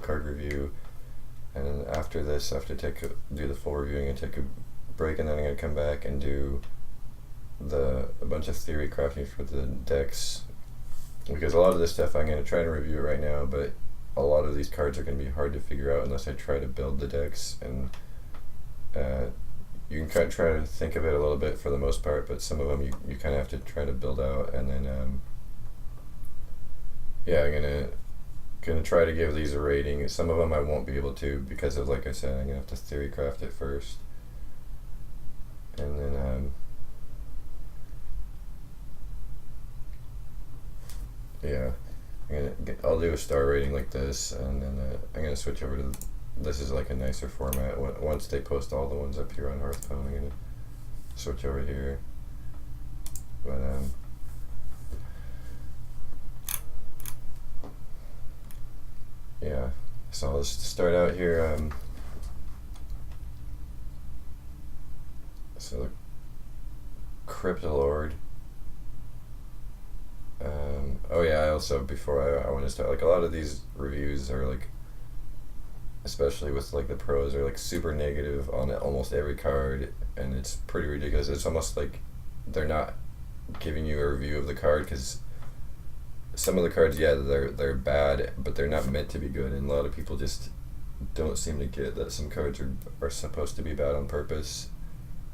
card review, and then after this, after do the full reviewing and take a break, and then I'm gonna come back and do a bunch of theory crafting for the decks, because a lot of this stuff I'm gonna try to review right now, but a lot of these cards are gonna be hard to figure out unless I try to build the decks, and you can kind of try to think of it a little bit for the most part, but some of them you kind of have to try to build out, and then yeah, I'm gonna try to give these a rating. Some of them I won't be able to because of, like I said, I'm gonna have to theory craft it first, and then yeah, I'll do a star rating like this, and then I'm gonna switch over to this is like a nicer format. Once they post all the ones up here on Hearthstone, I'm gonna switch over here. But yeah, so let's start out here. So the Cryptolord. Oh yeah, I also, before I want to start, like, a lot of these reviews are like, especially with like the pros, are like super negative on almost every card, and it's pretty ridiculous. It's almost like they're not giving you a review of the card, because some of the cards, yeah, they're bad, but they're not meant to be good, and a lot of people just don't seem to get that some cards are supposed to be bad on purpose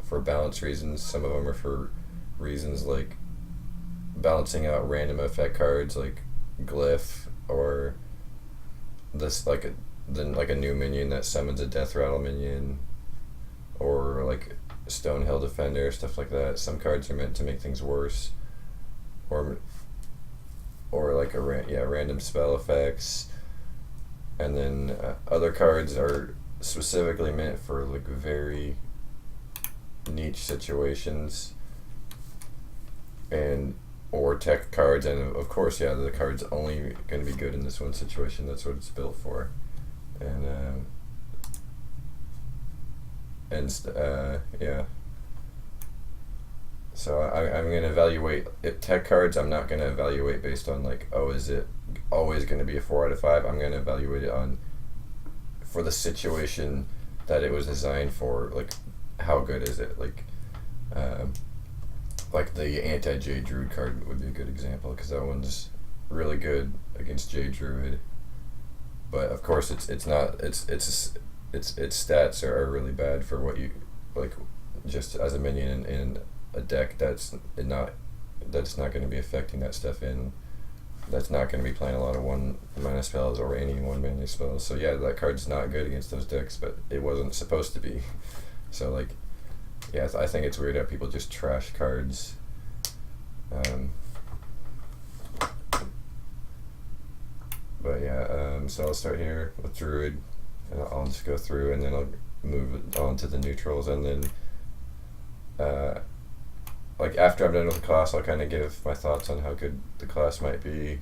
for balance reasons. Some of them are for reasons like balancing out random effect cards like Glyph, or this like a new minion that summons a Death Rattle minion, or like Stonehill Defender, stuff like that. Some cards are meant to make things worse, or like random spell effects, and then other cards are specifically meant for like very niche situations, and or tech cards, and of course, yeah, the card's only going to be good in this one situation. That's what it's built for, and yeah. So I'm going to evaluate tech cards. I'm not going to evaluate based on like, oh, is it always going to be a 4 out of 5? I'm going to evaluate it for the situation that it was designed for. Like, how good is it? Like the anti-Jade Druid card would be a good example, because that one's really good against Jade Druid. But of course, its stats are really bad for what you like, just as a minion in a deck that's not going to be affecting that stuff in. That's not going to be playing a lot of 1-mana spells or any 1-mana spells. So yeah, that card's not good against those decks, but it wasn't supposed to be. So like, yeah, I think it's weird how people just trash cards. But yeah, so I'll start here with Druid, and I'll just go through, and then I'll move on to the neutrals, and then like after I'm done with the class, I'll kind of give my thoughts on how good the class might be,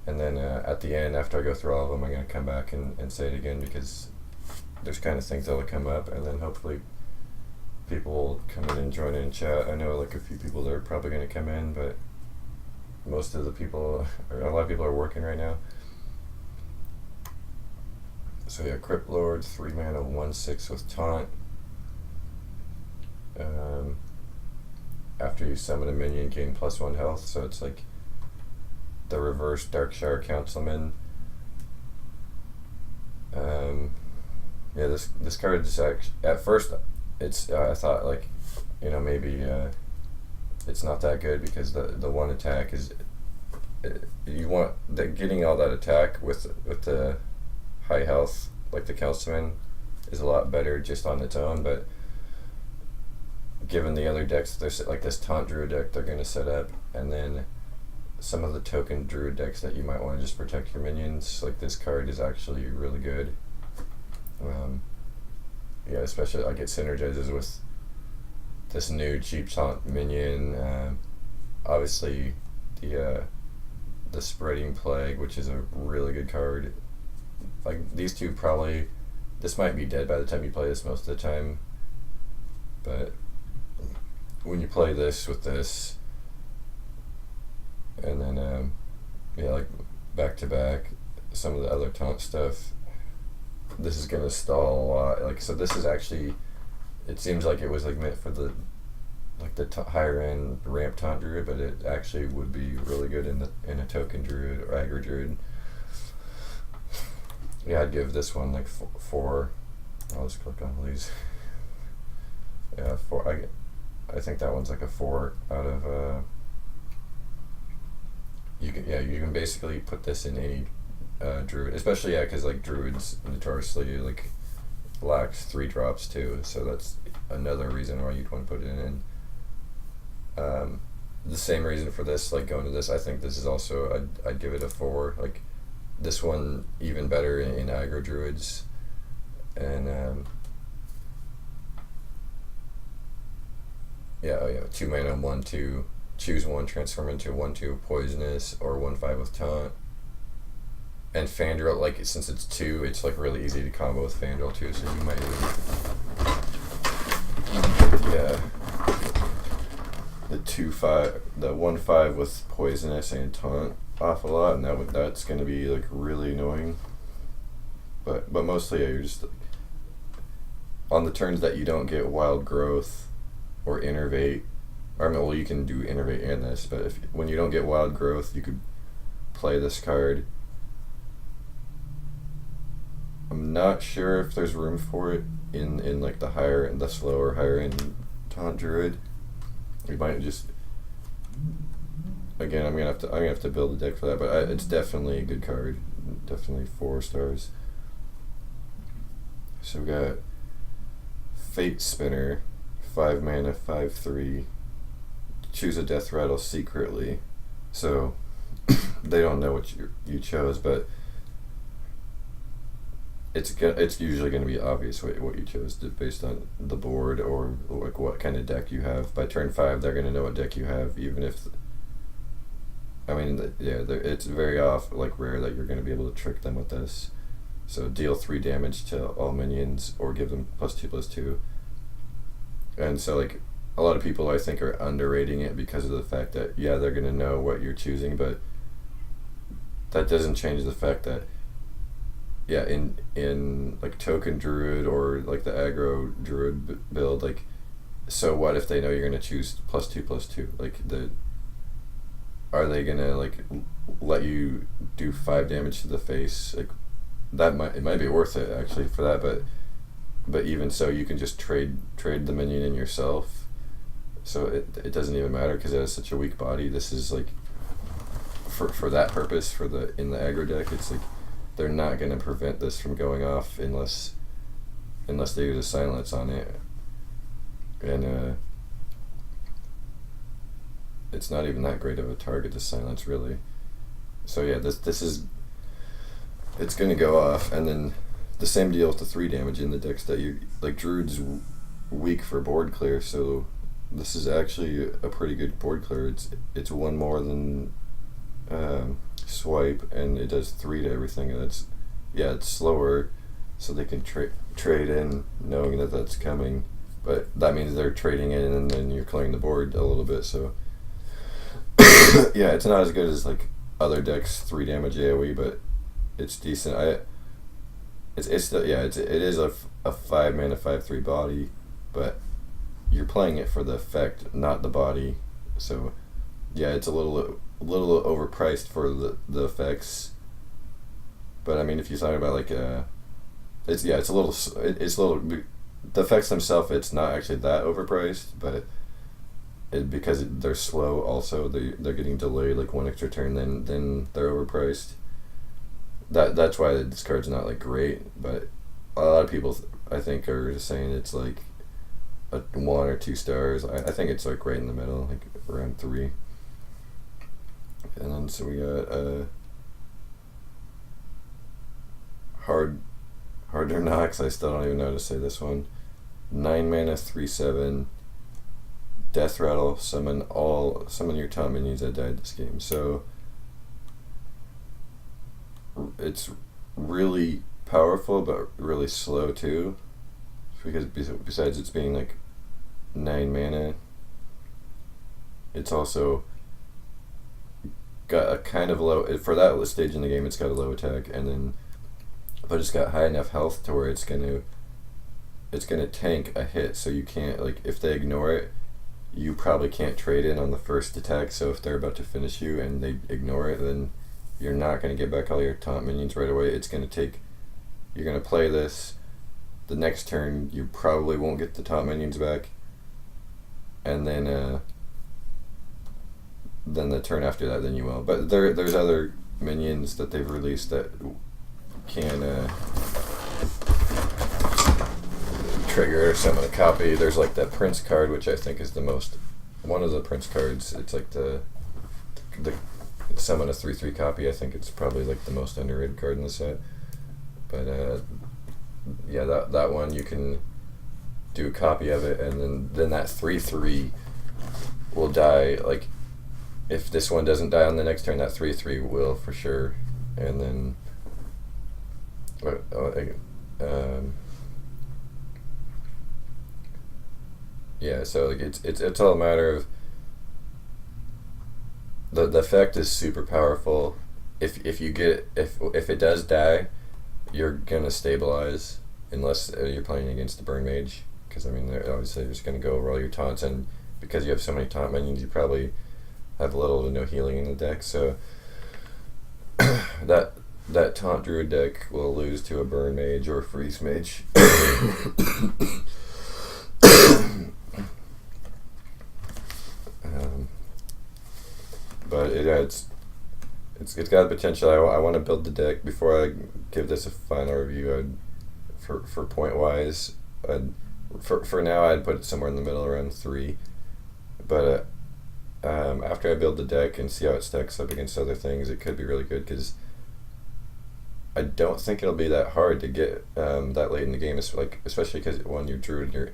and then at the end, after I go through all of them, I'm going to come back and say it again, because there's kind of things that'll come up, and then hopefully people will come in and join in chat. I know like a few people that are probably going to come in, but most of the people, or a lot of people, are working right now. So yeah, Crypt Lord, 3-mana, 1/6 with taunt. After you summon a minion, gain +1 health, so it's like the reverse Darkshire Councilman. Yeah, this card is actually, at first, it's I thought like, maybe it's not that good, because the one attack is, you want getting all that attack with the high health, like the Councilman, is a lot better just on its own. But given the other decks, there's like this Taunt Druid deck they're going to set up, and then some of the token Druid decks that you might want to just protect your minions, like this card is actually really good. Yeah, especially like it synergizes with this new cheap taunt minion. Obviously, the Spreading Plague, which is a really good card. Like these two probably, this might be dead by the time you play this most of the time, but when you play this with this, and then yeah, like back to back, some of the other taunt stuff, this is gonna stall a lot. Like, so this is actually, it seems like it was like meant for the like the higher end ramp taunt druid, but it actually would be really good in a token druid or aggro druid. Yeah, I'd give this one like 4. I'll just click on these. Yeah, 4. I think that one's like a 4 out of. You can basically put this in any druid, especially because like druids notoriously like lacks 3 drops too, so that's another reason why you'd want to put it in. The same reason for this, like going to this, I think this is also I'd give it a 4. Like this one even better in aggro druids, and 2 mana 1/2. Choose one, transform into 1/2 poisonous or 1/5 with taunt. And Fandral, like since it's 2, it's like really easy to combo with Fandral too. So you might the 2/5, the 1/5 with poisonous and taunt off a lot, and that's gonna be like really annoying. But mostly you're just like, on the turns that you don't get wild growth or innervate. I mean, well, you can do innervate in this, but when you don't get wild growth, you could play this card. I'm not sure if there's room for it in like the slower higher end taunt druid. We might just, again, I'm gonna have to build a deck for that, but it's definitely a good card. Definitely 4 stars. So we got Fate Spinner, 5 mana, 5/3. Choose a death rattle secretly, so they don't know what you chose, but it's usually going to be obvious what you chose based on the board or like what kind of deck you have. By turn 5, they're going to know what deck you have, even if. I mean, it's very rare that you're going to be able to trick them with this. So deal 3 damage to all minions, or give them +2/+2. And so like a lot of people I think are underrating it because of the fact that they're going to know what you're choosing, but that doesn't change the fact that in like token druid or like the aggro druid build, like, so what if they know you're going to choose +2/+2? Like, are they going to like let you do 5 damage to the face? Like, it might be worth it actually for that, but even so, you can just trade the minion in yourself, so it doesn't even matter because it has such a weak body. This is like for that purpose, in the aggro deck, it's like they're not going to prevent this from going off unless they use a silence on it, and it's not even that great of a target to silence really. So this is, it's going to go off, and then the same deal with the 3 damage in the decks that you like. Druid's weak for board clear, so this is actually a pretty good board clear. It's 1 more than swipe, and it does 3 to everything, and it's slower, so they can trade in knowing that that's coming, but that means they're trading in and then you're clearing the board a little bit, so it's not as good as like other decks 3 damage AoE, but it's decent. It is a 5 mana 5/3 body, but you're playing it for the effect, not the body. So it's a little overpriced for the effects. But I mean, if you talk about like it's a little the effects themselves, it's not actually that overpriced, but because they're slow. Also, they're getting delayed like 1 extra turn, then they're overpriced. That's why this card's not like great, but a lot of people I think are just saying it's like a 1 or 2 stars. I think it's like right in the middle, like around 3. And then so we got Harder Knocks. I still don't even know how to say this one. 9 mana 3/7. Death Rattle. Summon your top minions that died this game. So it's really powerful, but really slow too. Because besides it's being like 9 mana, it's also got a kind of low for that stage in the game. It's got a low attack, and then but it's got high enough health to where it's gonna tank a hit. So you can't like if they ignore it, you probably can't trade in on the first attack. So if they're about to finish you and they ignore it, then you're not gonna get back all your taunt minions right away. It's gonna take. You're gonna play this. The next turn, you probably won't get the taunt minions back, and then the turn after that, then you will. But there's other minions that they've released that can trigger or summon a copy. There's like that Prince card, which I think is the most one of the Prince cards. It's like the summon a 3/3 copy. I think it's probably like the most underrated card in the set. But yeah, that one you can do a copy of it, and then that 3/3 will die. Like if this one doesn't die on the next turn, that 3/3 will for sure. And then yeah, so like it's all a matter of the effect is super powerful. If you get if it does die, you're gonna stabilize unless you're playing against the burn mage, because I mean they're obviously just gonna go over all your taunts, and because you have so many taunt minions, you probably have little to no healing in the deck. So that taunt druid deck will lose to a burn mage or a freeze mage. But yeah, it's got potential. I want to build the deck before I give this a final review. For point wise, for now I'd put it somewhere in the middle, around 3. But after I build the deck and see how it stacks up against other things, it could be really good, because I don't think it'll be that hard to get that late in the game. It's like, especially because when you're druid,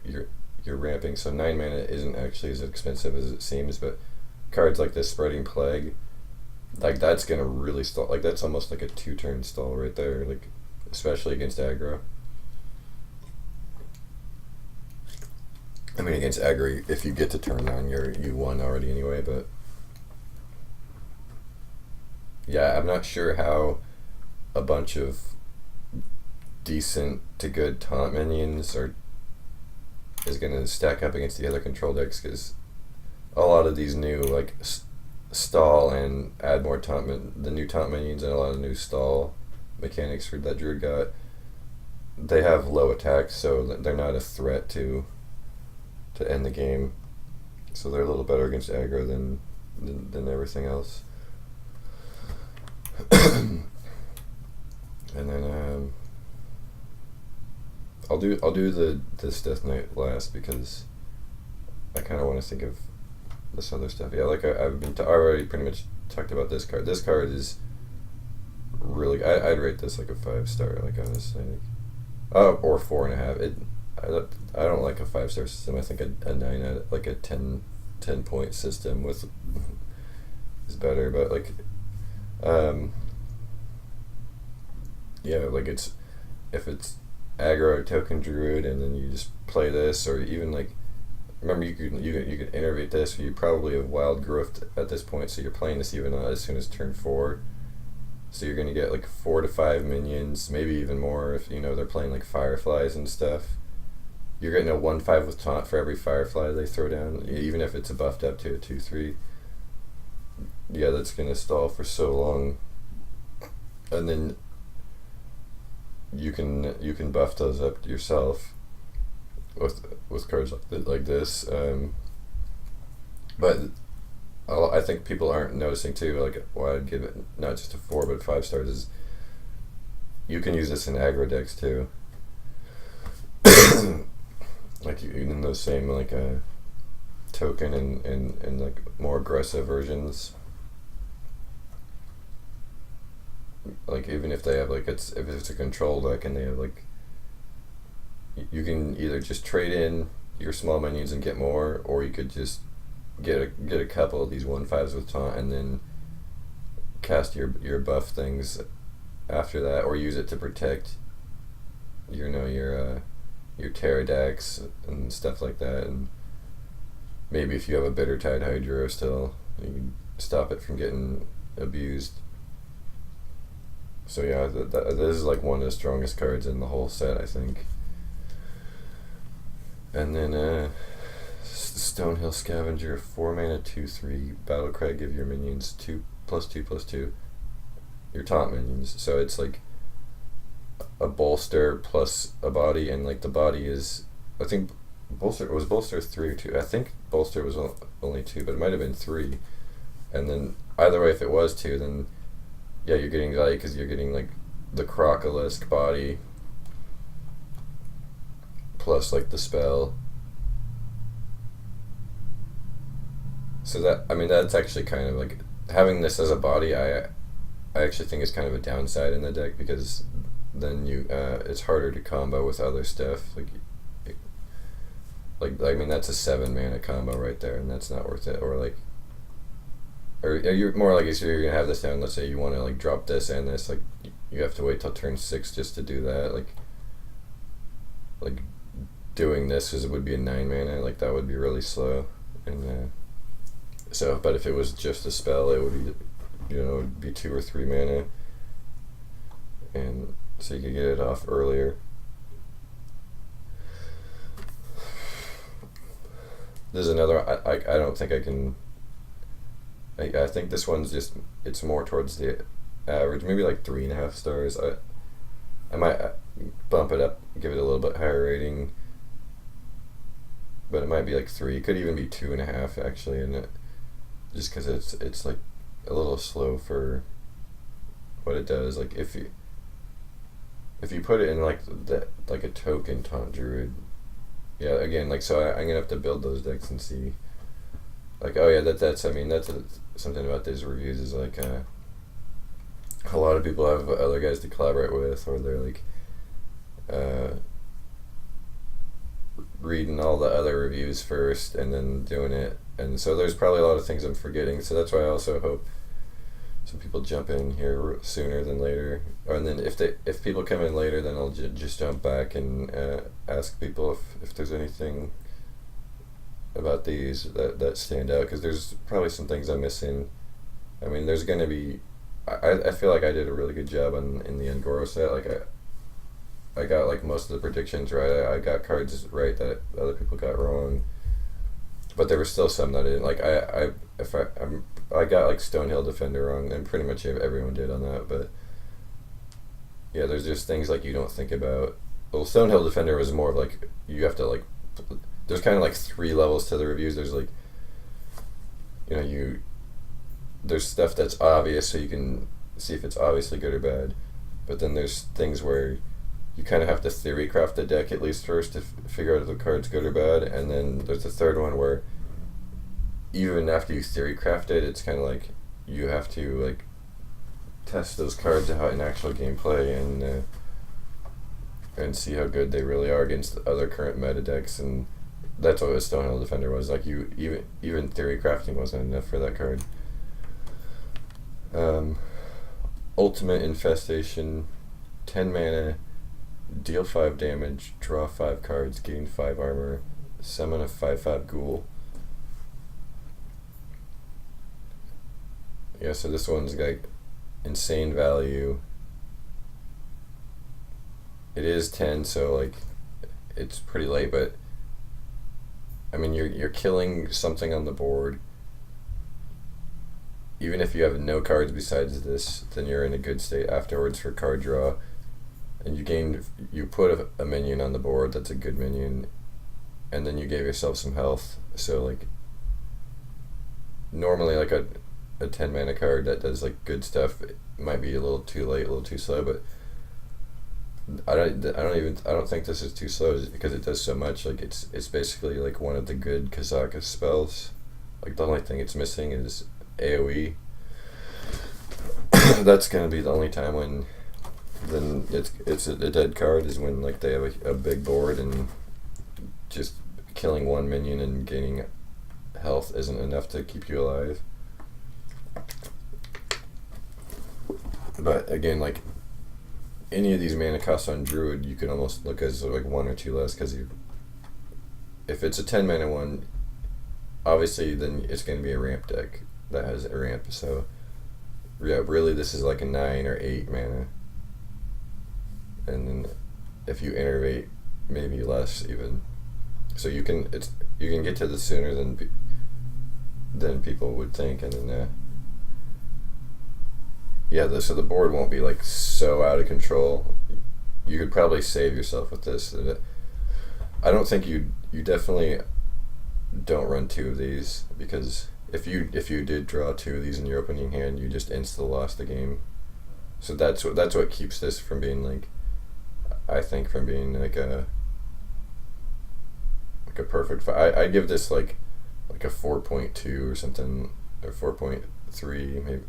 you're ramping, so 9 mana isn't actually as expensive as it seems. But cards like this Spreading Plague, like that's gonna really stall. Like that's almost like a 2-turn stall right there. Like especially against aggro. I mean, against aggro, if you get to turn 9, you won already anyway. But yeah, I'm not sure how a bunch of decent to good taunt minions is gonna stack up against the other control decks, because a lot of these new like stall and add more the new taunt minions and a lot of new stall mechanics for that druid got, they have low attacks, so they're not a threat to end the game. So they're a little better against aggro than everything else. And then I'll do this Death Knight last, because I kind of want to think of this other stuff. Yeah, like I already pretty much talked about this card. This card is really. I'd rate this like a 5-star. Like honestly, or 4.5. I don't like a 5-star system. I think a 9 out of, like a 10 point system with is better. But like, yeah, like if it's aggro token druid and then you just play this, or even like, remember you could innervate this, or you probably have wild growth at this point, so you're playing this even as soon as turn 4. So you're gonna get like 4 to 5 minions, maybe even more if they're playing like fireflies and stuff. You're getting a 1/5 with taunt for every firefly they throw down, even if it's buffed up to a 2/3. Yeah, that's gonna stall for so long, and then you can buff those up yourself with cards like this. But I think people aren't noticing too. Like why I'd give it not just a 4 but 5 stars is you can use this in aggro decks too. Like even those same like token and like more aggressive versions. Like even if they have like if it's a control deck and they have like, you can either just trade in your small minions and get more, or you could just get a couple of these 1/5s with taunt and then cast your buff things after that, or use it to protect your Pterodactyls and stuff like that. And maybe if you have a Bitter Tide Hydro still, you can stop it from getting abused. So yeah, this is like one of the strongest cards in the whole set, I think. And then Stonehill Scavenger, 4 mana, 2/3. Battlecry, give your minions 2/2/2. Your top minions. So it's like a bolster plus a body, and like the body is, I think bolster 3 or 2. I think bolster was only 2, but it might have been 3. And then either way, if it was 2, then yeah, you're getting value because you're getting like the Crocolisk body plus like the spell. So that, I mean, that's actually kind of like having this as a body. I actually think is kind of a downside in the deck, because then it's harder to combo with other stuff. Like I mean, that's a 7 mana combo right there, and that's not worth it. Or you're more like, so you're gonna have this down. Let's say you want to like drop this and this, like you have to wait till turn 6 just to do that. Like doing this, because it would be a 9 mana. Like that would be really slow. And so, but if it was just a spell, it would be, it would be 2 or 3 mana, and so you could get it off earlier. There's another. I don't think I can. I think this one's just, it's more towards the average, maybe like 3.5 stars. I might bump it up, give it a little bit higher rating, but it might be like 3. It could even be 2.5 actually, and just because it's like a little slow for what it does. Like if you put it in like like a token taunt druid, yeah, again, like, so I'm gonna have to build those decks and see. Like, oh yeah, that's I mean, that's something about these reviews is like a lot of people have other guys to collaborate with, or they're like reading all the other reviews first and then doing it, and so there's probably a lot of things I'm forgetting. So that's why I also hope some people jump in here sooner than later, and then if people come in later, then I'll just jump back and ask people if there's anything about these that stand out, because there's probably some things I'm missing. I mean, there's gonna be, I feel like I did a really good job in the Angoro set. Like I got like most of the predictions right. I got cards right that other people got wrong, but there were still some that I didn't. Like I got like Stonehill Defender wrong, and pretty much everyone did on that. But yeah, there's just things like you don't think about. Well, Stonehill Defender was more of like, you have to like, there's kind of like 3 levels to the reviews. There's like, there's stuff that's obvious, so you can see if it's obviously good or bad. But then there's things where you kind of have to theory craft the deck at least first to figure out if the card's good or bad. And then there's the third one where even after you theory craft it, it's kind of like you have to like test those cards out in actual gameplay and see how good they really are against other current meta decks. And that's what Stonehill Defender was. Like, you even theory crafting wasn't enough for that card. Ultimate Infestation, 10 mana, deal 5 damage, draw 5 cards, gain 5 armor, summon a 5/5 ghoul. Yeah, so this one's got insane value. It is 10, so like it's pretty late, but I mean, you're killing something on the board. Even if you have no cards besides this, then you're in a good state afterwards for card draw. And you put a minion on the board that's a good minion, and then you gave yourself some health. So like normally like a 10 mana card that does like good stuff, it might be a little too late, a little too slow, but I don't think this is too slow, because it does so much. Like it's basically like one of the good Kazaka spells. Like the only thing it's missing is AoE. That's gonna be the only time when then it's a dead card, is when like they have a big board and just killing one minion and gaining health isn't enough to keep you alive. But again, like any of these mana costs on Druid, you can almost look as like 1 or 2 less, because if it's a 10 mana one, obviously then it's going to be a ramp deck that has a ramp. So yeah, really this is like a 9 or 8 mana, and then if you innervate, maybe less even. So you can get to this sooner than people would think, and then yeah, so the board won't be like so out of control. You could probably save yourself with this. I don't think you definitely don't run 2 of these, because if you did draw 2 of these in your opening hand, you just insta lost the game. So that's what keeps this from being like, I think, from being like a perfect. I give this like a 4.2 or something, or 4.3 maybe.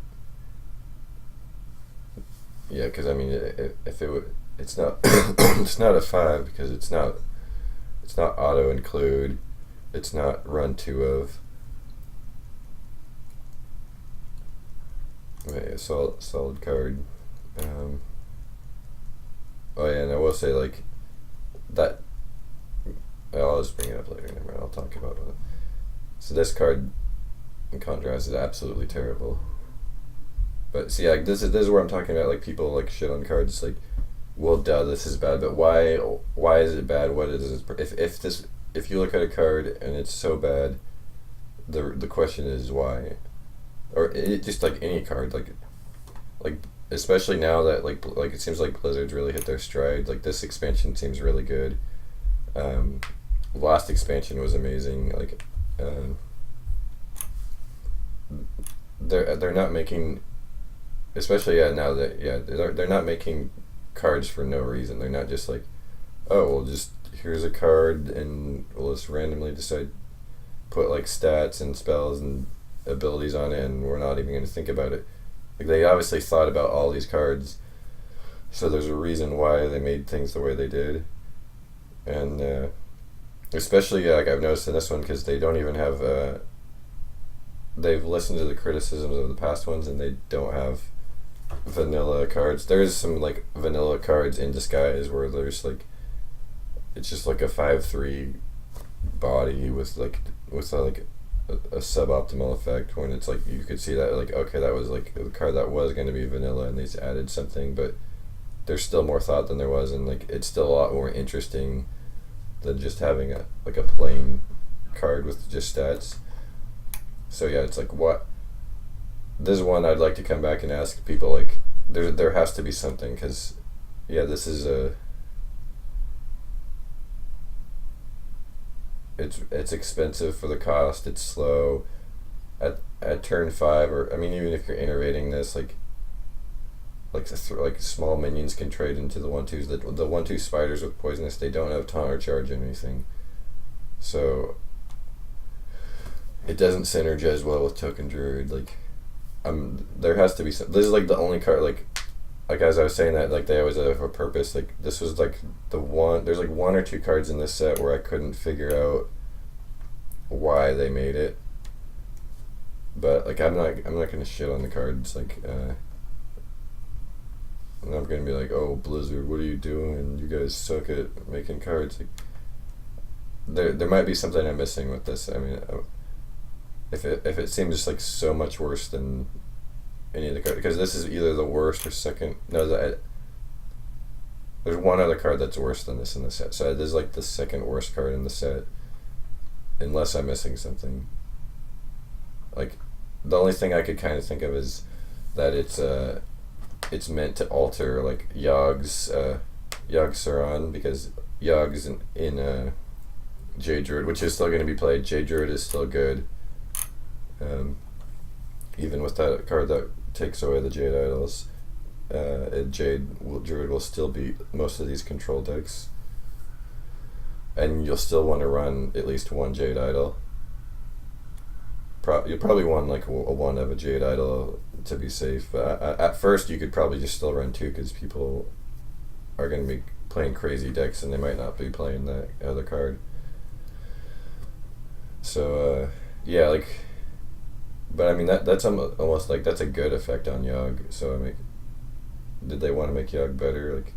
Yeah, because I mean, if it would, it's not it's not a 5, because it's not auto include, it's not run 2 of. Okay, solid card. Oh yeah, and I will say like that. I'll just bring it up later. Never mind, I'll talk about it. So this card, in contrast, is absolutely terrible. But see, like this is where I'm talking about like people like shit on cards. Like, well, duh, this is bad. But why is it bad? What is this? If you look at a card and it's so bad, the question is why, or it just like any card like especially now that like it seems like Blizzard's really hit their stride. Like this expansion seems really good. Last expansion was amazing. Like they're not making, especially now that they're not making cards for no reason. They're not just like, oh, well, just here's a card and we'll just randomly decide put like stats and spells and abilities on it, and we're not even going to think about it. Like they obviously thought about all these cards, so there's a reason why they made things the way they did. And especially like I've noticed in this one, because they don't even have they've listened to the criticisms of the past ones, and they don't have vanilla cards. There's some like vanilla cards in disguise where there's like, it's just like a 5/3 body with a suboptimal effect, when it's like you could see that like, okay, that was like the card that was going to be vanilla and they just added something, but there's still more thought than there was, and like it's still a lot more interesting than just having a plain card with just stats. So yeah, it's like, what, this is one I'd like to come back and ask people, like there has to be something, because yeah, this is it's expensive for the cost. It's slow. At turn 5, or I mean, even if you're innovating this, like small minions can trade into the 1/2s. The 1/2 spiders with poisonous, they don't have taunt or charge or anything, so it doesn't synergize well with token druid. Like, there has to be some. This is like the only card, like as I was saying, that like they always have a purpose. Like this was like the one. There's like 1 or 2 cards in this set where I couldn't figure out why they made it. But like I'm not gonna shit on the cards. Like and I'm gonna be like, oh, Blizzard, what are you doing? You guys suck at making cards. Like, there might be something I'm missing with this. I mean, if it seems like so much worse than any of the cards, because this is either the worst or second. No, there's one other card that's worse than this in the set. So this is like the second worst card in the set, unless I'm missing something. Like, the only thing I could kind of think of is that it's meant to alter like Yogg Saron, because Yogg's in Jade Druid, which is still going to be played. Jade Druid is still good, even with that card that takes away the Jade Idols. Druid will still beat most of these control decks, and you'll still want to run at least 1 Jade Idol. You'll probably want like a 1 of a Jade Idol to be safe, but at first you could probably just still run 2, because people are going to be playing crazy decks and they might not be playing that other card. So yeah, like, but I mean that's almost like that's a good effect on Yogg. So I mean, did they want to make Yogg better? Like,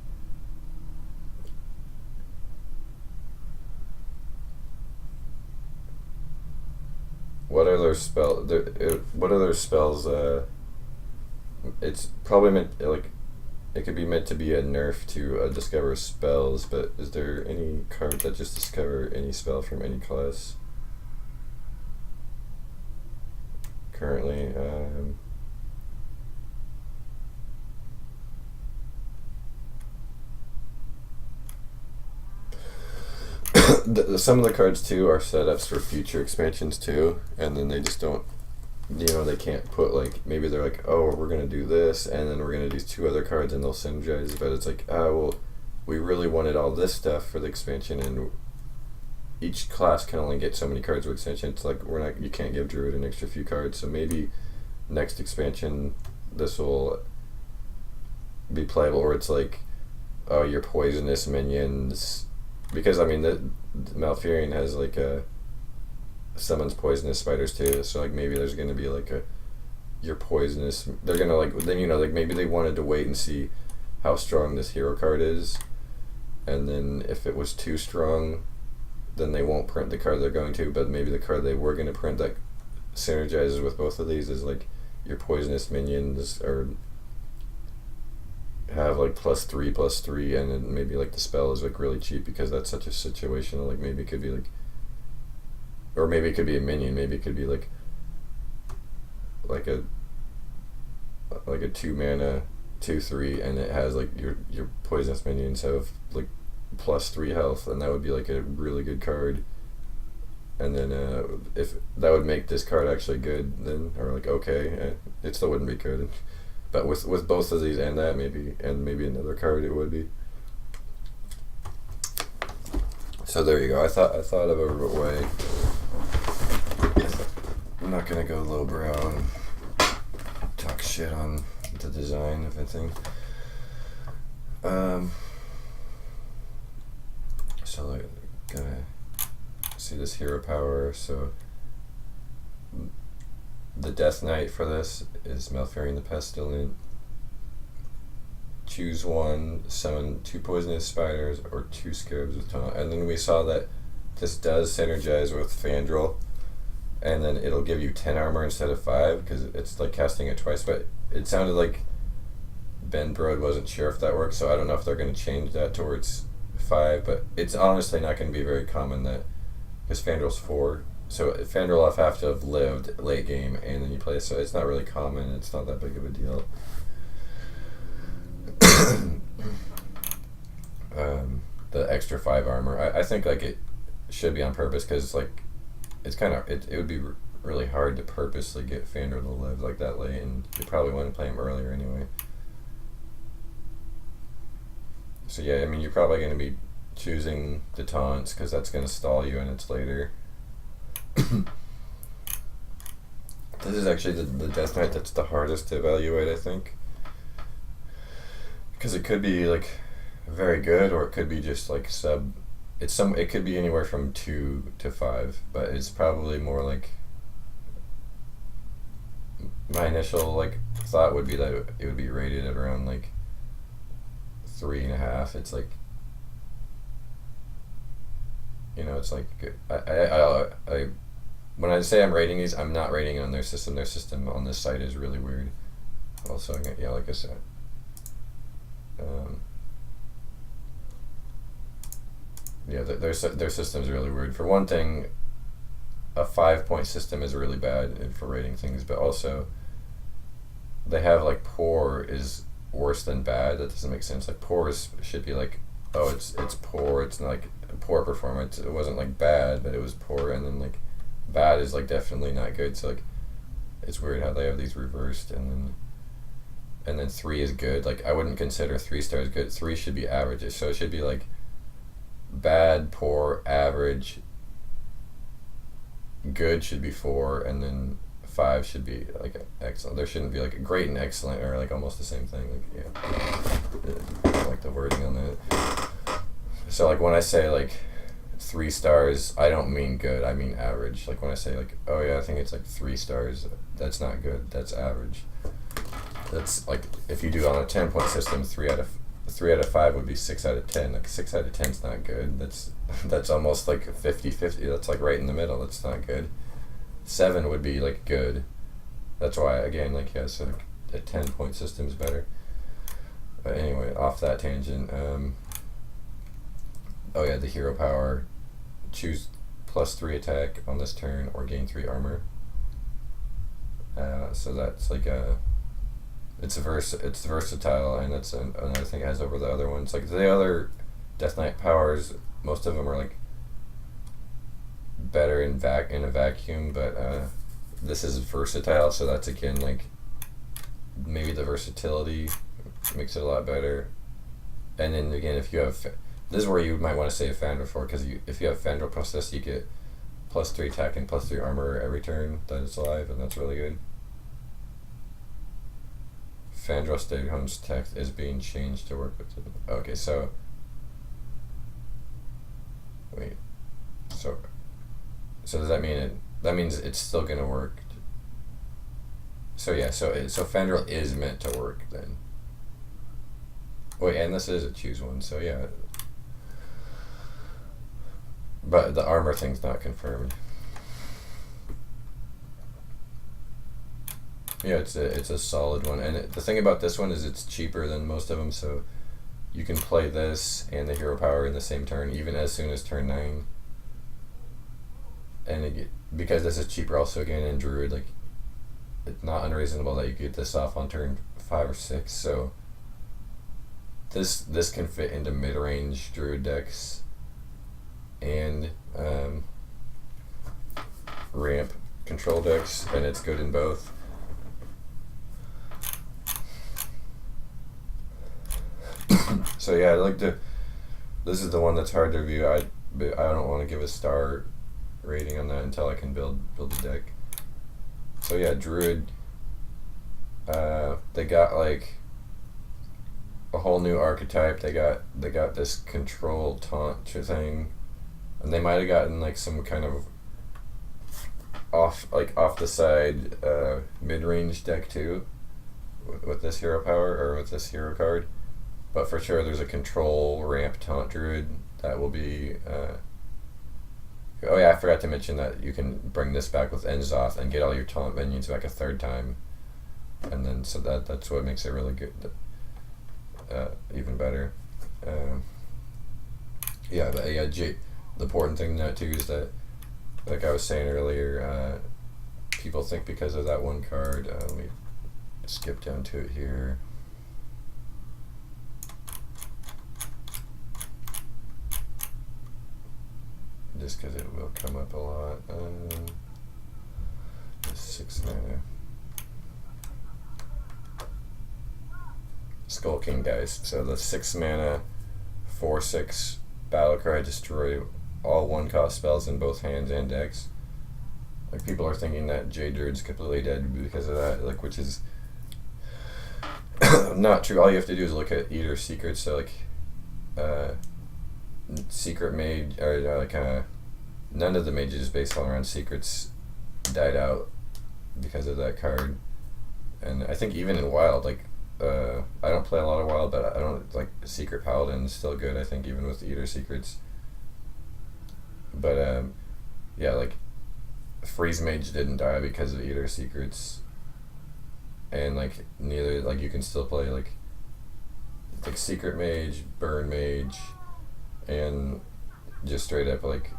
what other spells it's probably meant like it could be meant to be a nerf to discover spells, but is there any card that just discover any spell from any class currently? Some of the cards too are setups for future expansions too, and then they just don't, they can't put like, maybe they're like, oh, we're gonna do this and then we're gonna do two other cards and they'll synergize, but it's like, well, we really wanted all this stuff for the expansion and each class can only get so many cards with expansion. It's like, you can't give Druid an extra few cards, so maybe next expansion this will be playable, or it's like, oh, your poisonous minions, because I mean the Malfurion has like summons poisonous spiders too, so like maybe there's gonna be like your poisonous, they're gonna like, then like maybe they wanted to wait and see how strong this hero card is, and then if it was too strong then they won't print the card they're going to, but maybe the card they were going to print that synergizes with both of these is like your poisonous minions, or have like +3/+3, and then maybe like the spell is like really cheap because that's such a situation. Like maybe it could be like, or maybe it could be a minion, maybe it could be like a 2-mana 2/3, and it has like your poisonous minions have like +3 health, and that would be like a really good card. And then if that would make this card actually good, then, or like okay, it still wouldn't be good. But with both of these and that, maybe another card, it would be. So there you go. I thought of a way. I'm not gonna go lowbrow and talk shit on the design of anything. So I'm gonna see this hero power. So the Death Knight for this is Malfurion the Pestilent. Choose one, summon 2 poisonous spiders or 2 scarabs with taunt. And then we saw that this does synergize with Fandral, and then it'll give you 10 armor instead of 5 because it's like casting it twice. But it sounded like Ben Brode wasn't sure if that works, so I don't know if they're going to change that towards 5. But it's honestly not going to be very common that, because Fandral's 4. So Fandral will have to have lived late game and then you play, so it's not really common, it's not that big of a deal. The extra 5 armor, I think like it should be on purpose, because like it's kind of, it would be really hard to purposely get Fandral to live like that late, and you probably want to play him earlier anyway. So yeah, I mean you're probably going to be choosing the taunts because that's going to stall you and it's later. This is actually the Death Knight that's the hardest to evaluate, I think, because it could be like very good or it could be just like it could be anywhere from 2 to 5, but it's probably more like, my initial like thought would be that it would be rated at around like 3.5. It's like, it's like, I when I say I'm rating these, I'm not rating on their system. Their system on this site is really weird. Also, yeah, like I said, yeah, their system's really weird. For one thing, a 5-point system is really bad for rating things, but also they have like poor is worse than bad. That doesn't make sense. Like poor should be like, oh, it's poor. It's not like poor performance. It wasn't like bad, but it was poor, and then like bad is like definitely not good. So like it's weird how they have these reversed, and then 3 is good. Like I wouldn't consider 3 stars good. 3 should be average. So it should be like bad, poor, average, good should be 4, and then 5 should be like excellent. There shouldn't be like a great and excellent or like almost the same thing. Like yeah, I like the wording on that. So like when I say like 3 stars, I don't mean good, I mean average. Like when I say like, oh yeah, I think it's like 3 stars, that's not good, that's average. That's like, if you do it on a 10-point system, 3 out of 5 would be 6 out of 10. Like 6 out of 10 is not good. That's almost like 50-50. That's like right in the middle. That's not good. 7 would be like good. That's why, again, like yeah, so a 10-point system is better. But anyway, off that tangent. Oh yeah, the hero power. Choose +3 attack on this turn or gain 3 armor. So that's like it's versatile, and it's another thing it has over the other ones. Like the other Death Knight powers, most of them are like better in a vacuum, but this is versatile, so that's again like maybe the versatility makes it a lot better. And then again, if you have, this is where you might want to save Fandral for, because if you have Fandral plus this, you get +3 attack and +3 armor every turn that it's alive, and that's really good. Fandral Stayhome's text is being changed to work with it. Okay, so wait, so does that mean that means it's still gonna work? So yeah, so Fandral is meant to work then. Wait, and this is a choose one, so yeah. But the armor thing's not confirmed. Yeah, it's a solid one, and the thing about this one is it's cheaper than most of them, so you can play this and the hero power in the same turn, even as soon as turn 9. And because this is cheaper, also again in Druid, like it's not unreasonable that you get this off on turn 5 or 6. So this can fit into mid-range Druid decks and ramp control decks, and it's good in both. So yeah, this is the one that's hard to review. I don't want to give a star rating on that until I can build a deck. So yeah, Druid, they got like a whole new archetype. They got this control taunt thing, and they might have gotten like some kind of off the side mid-range deck too with this hero power or with this hero card. But for sure, there's a control ramp taunt Druid that will be. Oh yeah, I forgot to mention that you can bring this back with Enzoth and get all your taunt minions back a 3rd time, and then so that's what makes it really good, even better. Yeah, but yeah, the important thing now too is that, like I was saying earlier, people think because of that one card. Let me skip down to it here. Just because it will come up a lot. 6 mana. Skull King, guys. So the 6 mana, 4/6 battle cry, destroy all 1-cost spells in both hands and decks. Like people are thinking that Jade Druid's completely dead because of that, like, which is not true. All you have to do is look at Eater Secrets. So like, Secret Mage, or none of the mages based on around secrets died out because of that card. And I think even in Wild, like I don't play a lot of Wild, but I don't like Secret Paladin is still good, I think, even with Eater Secrets. But yeah, like Freeze Mage didn't die because of Eater Secrets, and like neither, like you can still play like Secret Mage, Burn Mage, and just straight up like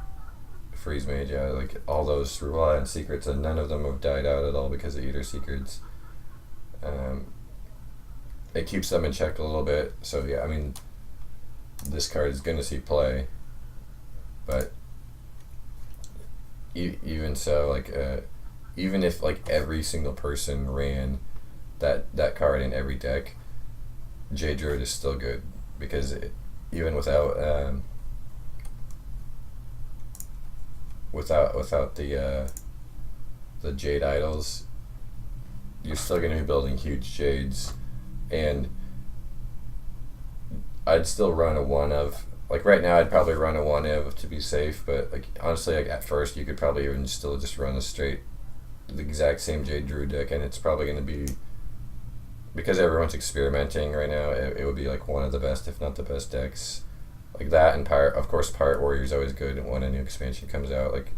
Freeze Mage. Yeah, like all those rely on secrets, and none of them have died out at all because of Eater Secrets. It keeps them in check a little bit. So yeah, I mean, this card is going to see play, but even so, like even if like every single person ran that card in every deck, Jade Druid is still good, because even without the Jade idols, you're still going to be building huge Jades, and I'd still run a 1 of, like right now I'd probably run a 1 of to be safe, but like honestly, like at first you could probably even still just run the exact same Jade Druid deck, and it's probably going to be, because everyone's experimenting right now, it would be like one of the best, if not the best decks. Like that, and of course Pirate Warrior is always good when a new expansion comes out. Like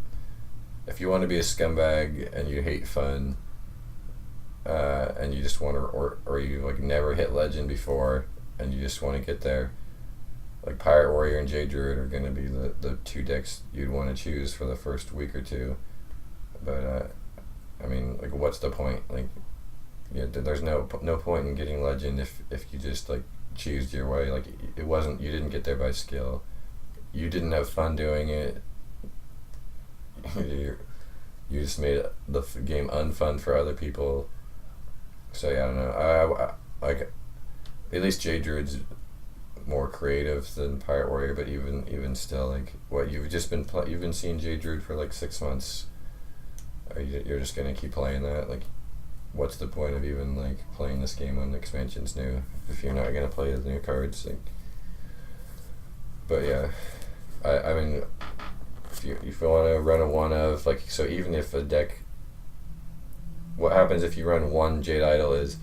if you want to be a scumbag and you hate fun, and you just want to, or you like never hit legend before, and you just want to get there. Like Pirate Warrior and Jade Druid are gonna be the two decks you'd want to choose for the first week or two. But I mean, like, what's the point? Like, yeah, there's no point in getting legend if you just like choose your way. Like, it wasn't, you didn't get there by skill. You didn't have fun doing it. you just made the game unfun for other people. So yeah, I don't know. I like, at least Jade Druid's more creative than Pirate Warrior, but even still, like, what you've been seeing Jade Druid for like 6 months. You're just gonna keep playing that? Like, what's the point of even like playing this game when the expansion's new if you're not gonna play the new cards? Like, but yeah, I mean, if you want to run a one of, like, so even if a deck, what happens if you run one Jade Idol is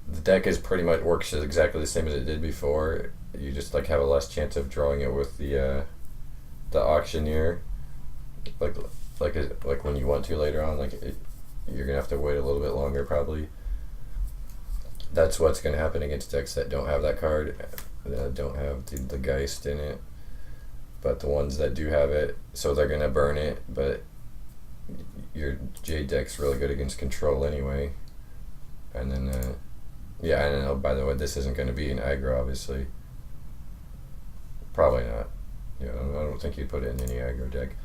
the deck is pretty much works exactly the same as it did before. You just like have a less chance of drawing it with the auctioneer, like when you want to later on. You're gonna have to wait a little bit longer probably. That's what's gonna happen against decks that don't have that card, that don't have the Geist in it. But the ones that do have it, so they're gonna burn it. But your Jade deck's really good against control anyway. And then yeah, I don't know, by the way, this isn't going to be an aggro, obviously. Probably not. Yeah, I don't think you'd put it in any aggro deck.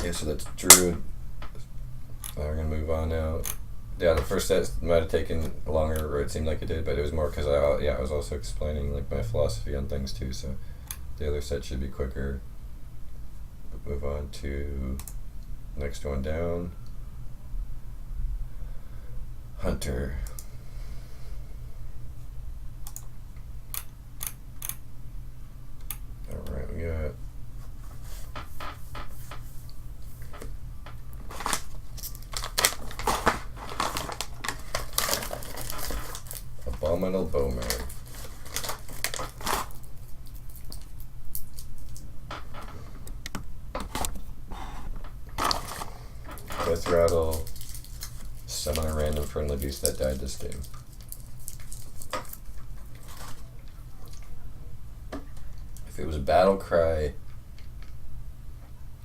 Yeah, so that's Druid. We're going to move on now. Yeah, the first set might have taken longer, or it seemed like it did, but it was more because I was also explaining like my philosophy on things too, so the other set should be quicker. Move on to next one down. Hunter. Alright, we got Abominable Bowman. Death Rattle, summon a random friendly beast that died this game. If it was Battle Cry,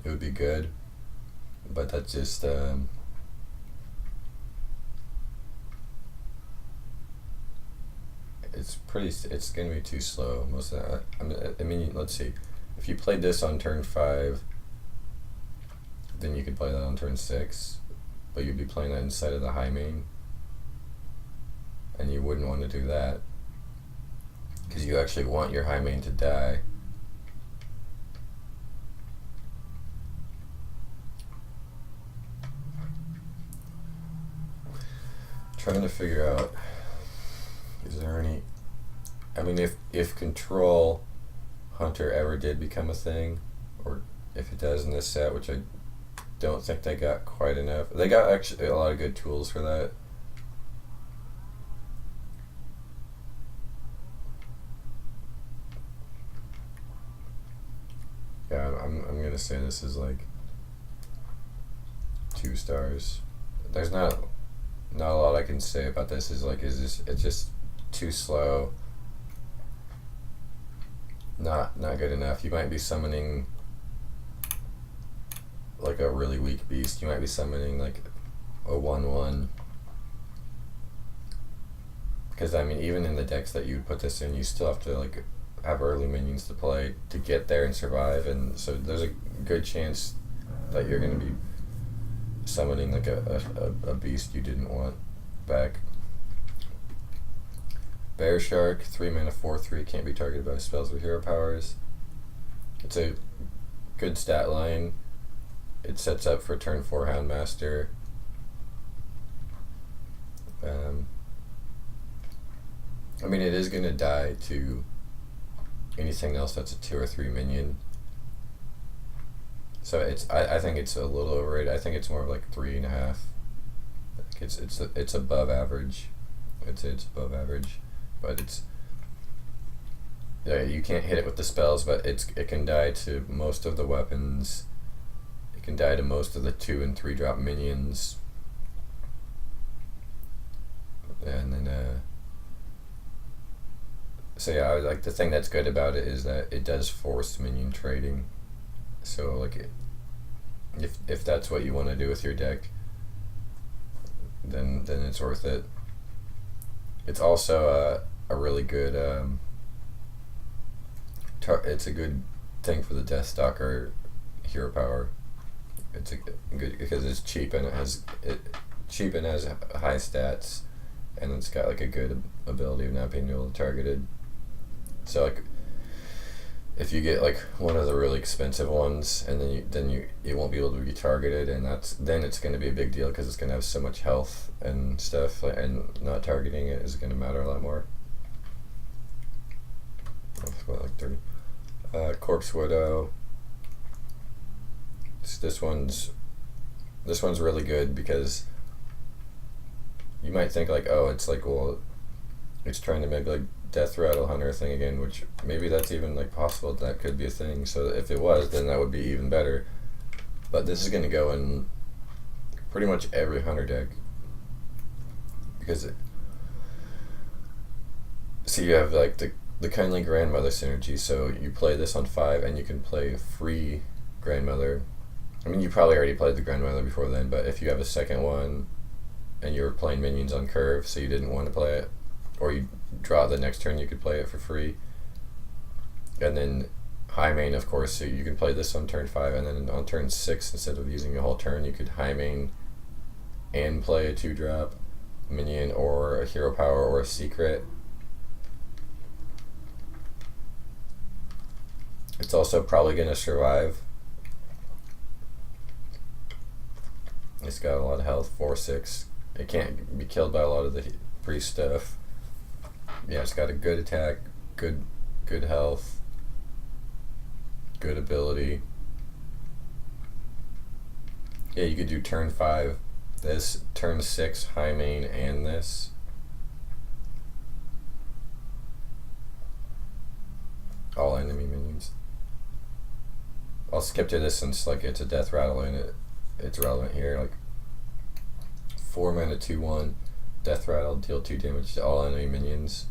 it would be good, but that's just it's gonna be too slow. Most of that. I mean, let's see. If you played this on turn 5, then you could play that on turn 6, but you'd be playing that inside of the high main, and you wouldn't want to do that because you actually want your high main to die. Trying to figure out, is there any, I mean, if Control Hunter ever did become a thing, or if it does in this set, which I don't think they got quite enough. They got actually a lot of good tools for that. Yeah, I'm gonna say this is like 2 stars. There's not a lot I can say about this. It's just too slow. Not good enough. You might be summoning like a really weak beast. You might be summoning like a 1/1. Because I mean, even in the decks that you would put this in, you still have to like have early minions to play to get there and survive, and so there's a good chance that you're going to be summoning like a beast you didn't want back. Bear Shark, 3 mana, 4/3, can't be targeted by spells with hero powers. It's a good stat line. It sets up for turn 4 Houndmaster. I mean, it is going to die to anything else that's a 2 or 3 minion. So I think it's a little overrated. I think it's more of like 3.5. It's above average. It's above average, but you can't hit it with the spells, but it can die to most of the weapons. can die to most of the 2 and 3 drop minions. And then so yeah, like the thing that's good about it is that it does force minion trading. So like if that's what you want to do with your deck, then it's worth it. It's also a really good it's a good thing for the Deathstalker hero power. It's a good because it's cheap and has high stats, and it's got like a good ability of not being able to target it. So like if you get like one of the really expensive ones, and then you won't be able to be targeted, and then it's going to be a big deal because it's going to have so much health and stuff, and not targeting it is going to matter a lot more. What, like 30. Corpse Widow. This one's really good because you might think like, oh, it's like, well, it's trying to make like Death Rattle Hunter thing again, which maybe that's even like possible. That could be a thing. So if it was, then that would be even better. But this is going to go in pretty much every Hunter deck because so you have like the Kindly Grandmother synergy. So you play this on 5 and you can play free Grandmother. I mean, you probably already played the Grandmother before then, but if you have a second one and you were playing minions on curve, so you didn't want to play it, or you draw the next turn, you could play it for free. And then high main, of course, so you can play this on turn 5, and then on turn 6, instead of using a whole turn, you could high main and play a 2-drop minion or a hero power or a secret. It's also probably going to survive. It's got a lot of health, 4/6. It can't be killed by a lot of the priest stuff. Yeah, it's got a good attack, good health, good ability. Yeah, you could do turn 5, this, turn 6, high main, and this. All enemy minions. I'll skip to this since like it's a death rattle and it's relevant here. Like 4 mana 2/1, death rattle, deal 2 damage to all enemy minions.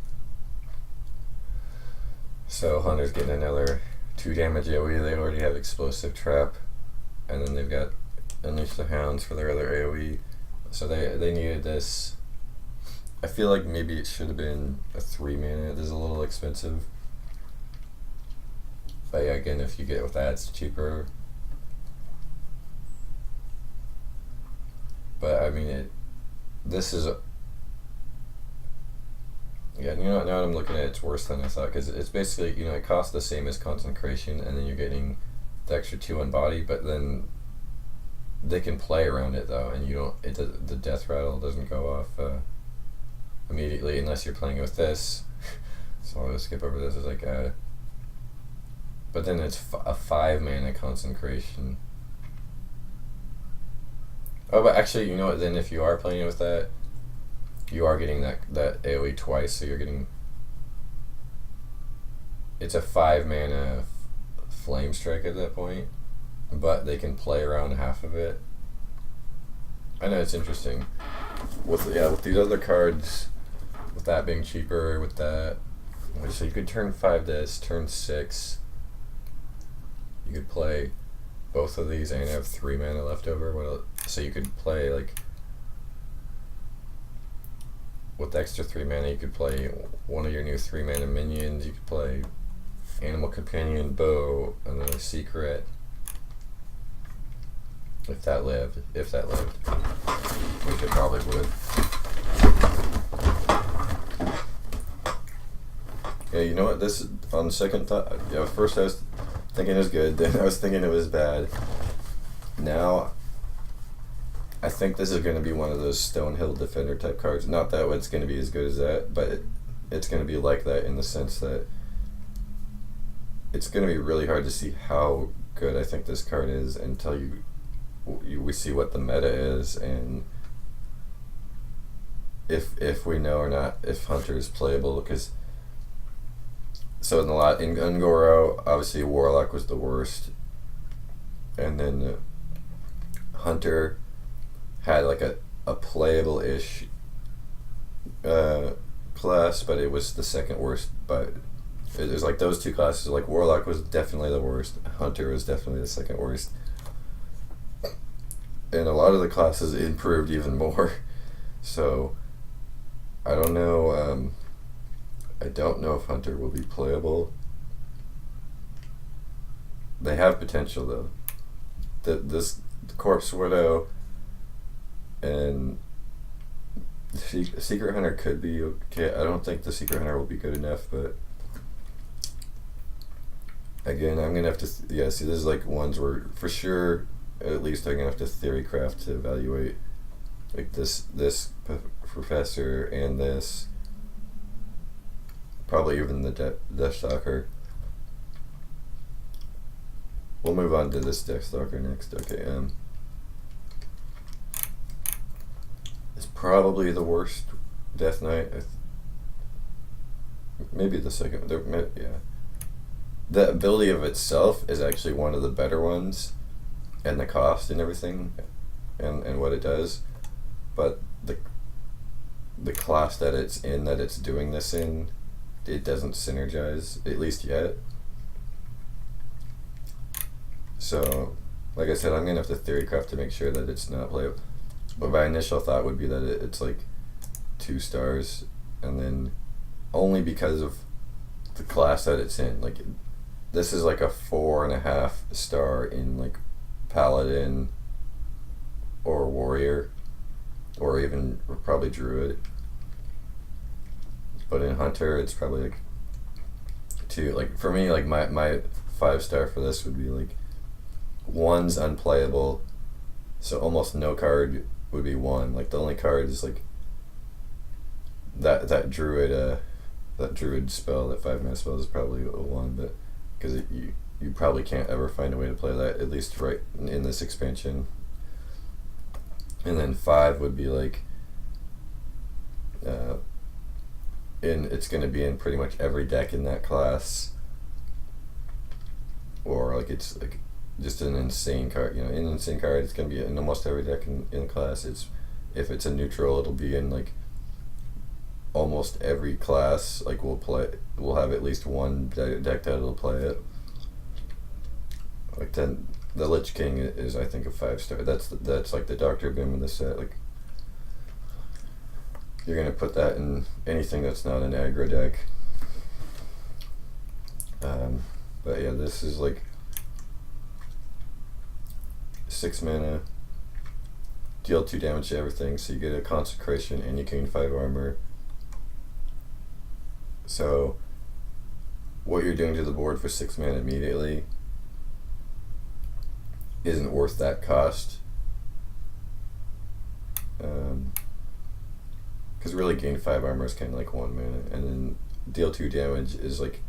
So Hunter's getting another 2 damage AoE. They already have explosive trap, and then they've got Unleash the Hounds for their other AoE. So they needed this. I feel like maybe it should have been a 3 mana. It is a little expensive. But yeah, again, if you get it with that, it's cheaper. But I mean, this is yeah, you know, now that I'm looking at it, it's worse than I thought, because it's basically, you know, it costs the same as Consecration, and then you're getting the extra 2 on body, but then they can play around it though, and you don't, the death rattle doesn't go off immediately unless you're playing with this. So I'll just skip over this. It's like but then it's a 5 mana Consecration. Oh, but actually, you know what, then if you are playing with that, you are getting that AoE twice, so you're getting, it's a 5 mana Flame Strike at that point, but they can play around half of it. I know, it's interesting. With these other cards, with that being cheaper, with that, so you could turn 5 this, turn 6, you could play both of these and have 3 mana left over. So you could play, like, with the extra 3 mana, you could play one of your new 3 mana minions. You could play Animal Companion, Bow, and then a secret. If that lived. Which it probably would. Yeah, you know what? This, on second thought, yeah, first I was thinking it was good, then I was thinking it was bad. Now, I think this is going to be one of those Stonehill Defender type cards. Not that it's going to be as good as that, but it's going to be like that in the sense that it's going to be really hard to see how good I think this card is until we see what the meta is, and if we know or not if Hunter is playable. Because so in Ungoro, obviously Warlock was the worst, and then Hunter had like a playable-ish class, but it was the second worst. But it was like those two classes. Like Warlock was definitely the worst. Hunter was definitely the second worst. And a lot of the classes improved even more. So I don't know. I don't know if Hunter will be playable. They have potential though. This Corpse Widow and Secret Hunter could be okay. I don't think the Secret Hunter will be good enough, but again, I'm gonna have to see. This is like ones where for sure, at least I'm gonna have to theory craft to evaluate like this professor and this, probably even the Deathstalker. We'll move on to this Deathstalker next. Okay, it's probably the worst Death Knight. Maybe the second. Yeah. The ability of itself is actually one of the better ones, and the cost and everything, and what it does, but the class that it's in, that it's doing this in, it doesn't synergize, at least yet. So, like I said, I'm gonna have to theory craft to make sure that it's not playable. But my initial thought would be that it's like 2 stars, and then only because of the class that it's in. Like, this is like a 4.5 star in like Paladin or Warrior, or even probably Druid. But in Hunter, it's probably like 2. Like for me, like my 5 star for this would be like 1's unplayable, so almost no card would be 1. Like the only card is like that Druid spell, that 5-mana spell is probably a 1, but because you probably can't ever find a way to play that, at least right in this expansion. And then 5 would be like it's going to be in pretty much every deck in that class, or like it's like just an insane card. An insane card. It's going to be in almost every deck in the class. If it's a neutral, it'll be in like almost every class. Like we'll have at least one deck that'll play it. Like then the Lich King is, I think, a 5 star. That's like the Dr. Boom of the set. Like you're gonna put that in anything that's not an aggro deck. But yeah, this is like 6 mana, deal 2 damage to everything, so you get a Consecration and you gain 5 armor. So what you're doing to the board for 6 mana immediately isn't worth that cost. Because really gain 5 armor is kind of like 1 mana, and then deal 2 damage is like,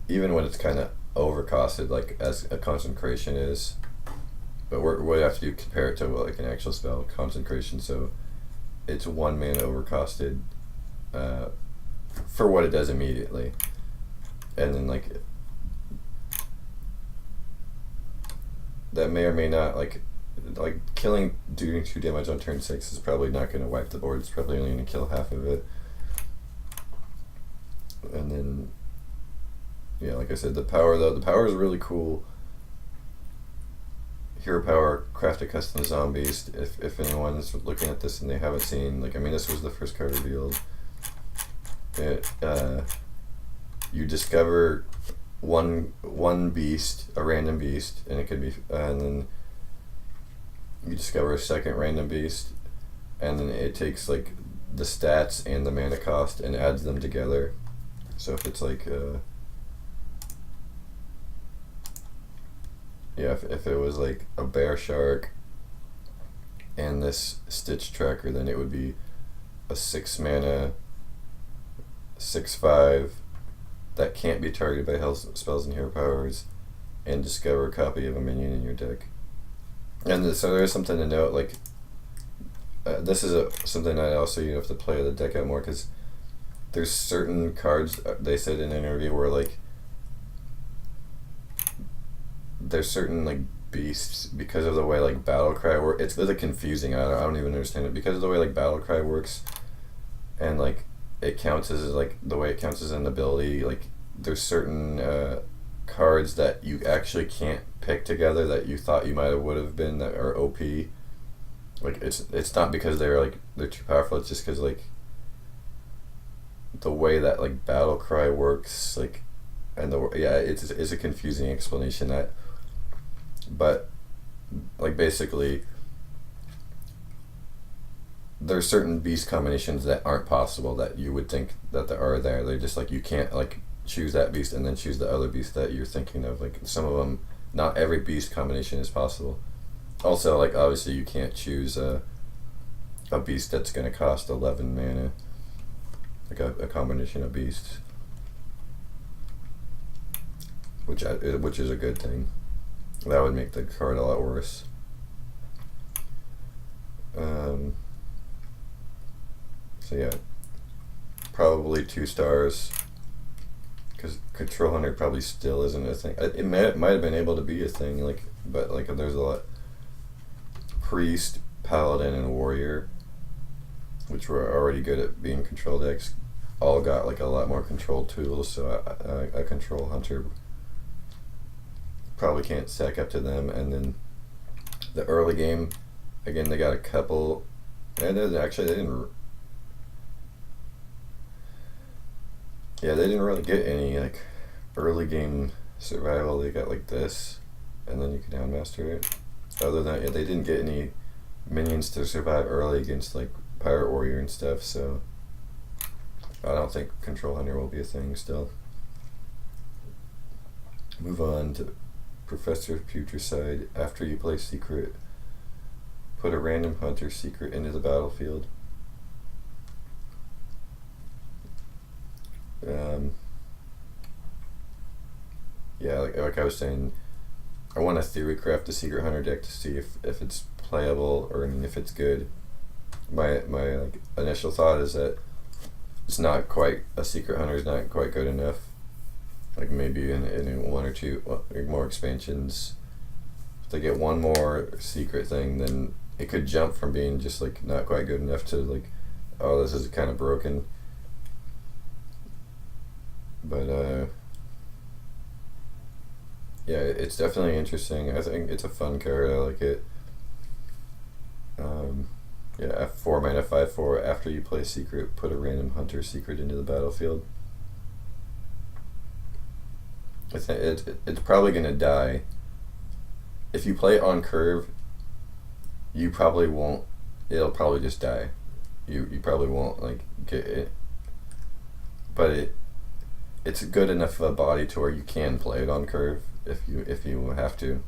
even when it's kind of overcosted, like as a Consecration is, but we have to compare it to like an actual spell, Consecration. So it's 1 mana overcosted for what it does immediately, and then like that may or may not like doing 2 damage on turn 6 is probably not going to wipe the board. It's probably only going to kill half of it. And then yeah, like I said, the power is really cool. Hero power, craft a custom zombies. If anyone's looking at this and they haven't seen, like, I mean, this was the first card revealed. You discover one beast, a random beast, and it could be, and then you discover a second random beast, and then it takes like the stats and the mana cost and adds them together. So if it's like if it was like a bear shark and this Stitch Tracker, then it would be a 6 mana 6/5 that can't be targeted by health spells and hero powers, and discover a copy of a minion in your deck. And so there's something to note, like this is something that also you have to play the deck out more, because there's certain cards, they said in an interview, where like there's certain like beasts because of the way like battle cry works. It's really confusing. I don't even understand it because of the way like battle cry works, and like it counts as like the way it counts as an ability. Like there's certain cards that you actually can't pick together that you thought you might have would have been that are OP. Like it's not because they're too powerful. It's just because like the way that like battle cry works, like, and it's a confusing explanation that. But like basically there's certain beast combinations that aren't possible that you would think that there are there. They're just like you can't like choose that beast and then choose the other beast that you're thinking of. Like some of them, not every beast combination is possible. Also, like obviously you can't choose a beast that's gonna cost 11 mana, like a combination of beasts, which is a good thing. That would make the card a lot worse. So yeah, probably 2 stars, because Control Hunter probably still isn't a thing. It might have been able to be a thing, like, but like there's a lot. Priest, Paladin, and Warrior, which were already good at being control decks, all got like a lot more control tools. So a Control Hunter probably can't stack up to them. And then the early game, again, they got a couple, and they didn't really get any like early game survival. They got like this, and then you can downmaster it. Other than that, they didn't get any minions to survive early against like Pirate Warrior and stuff, so I don't think Control Hunter will be a thing still. Move on to Professor Putricide. After you play Secret, put a random hunter secret into the battlefield. Yeah, like I was saying, I want to theory craft the Secret Hunter deck to see if it's playable, or I mean if it's good. My like initial thought is that it's not quite, a Secret Hunter is not quite good enough. Like maybe in 1 or 2 more expansions, if they get one more secret thing, then it could jump from being just like not quite good enough to like, oh, this is kind of broken. But yeah, it's definitely interesting. I think it's a fun card. I like it. Yeah, 4 mana 5/4. After you play Secret, put a random hunter secret into the battlefield. I think it's probably gonna die. If you play it on curve, you probably won't. It'll probably just die. You probably won't like get it. But it's good enough of a body to where you can play it on curve if you have to.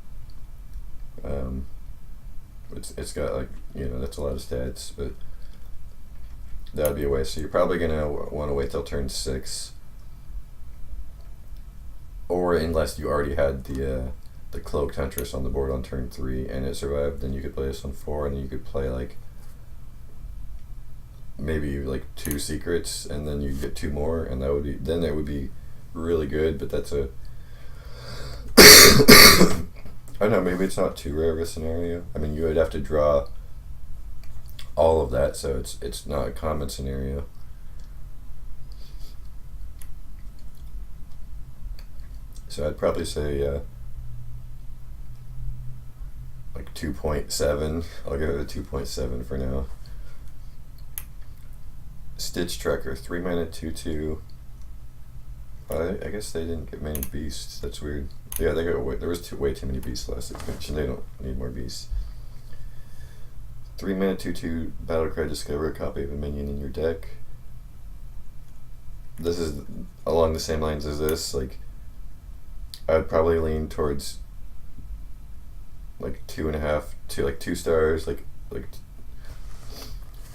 It's got like, that's a lot of stats, but that would be a waste. So you're probably gonna want to wait till turn 6, or unless you already had the Cloaked Huntress on the board on turn 3 and it survived, then you could play this on 4, and then you could play like maybe like 2 secrets, and then you get 2 more, and that would be really good. But that's a I don't know, maybe it's not too rare of a scenario. I mean, you would have to draw all of that, so it's not a common scenario. So I'd probably say like 2.7. I'll give it a 2.7 for now. Stitch Tracker, 3 mana 2/2. I guess they didn't get many beasts. That's weird. Yeah, there was way too many beasts last expansion. They don't need more beasts. 3 mana 2/2 Battlecry. Discover a copy of a minion in your deck. This is along the same lines as this. Like, I would probably lean towards like 2.5 to like 2 stars. Like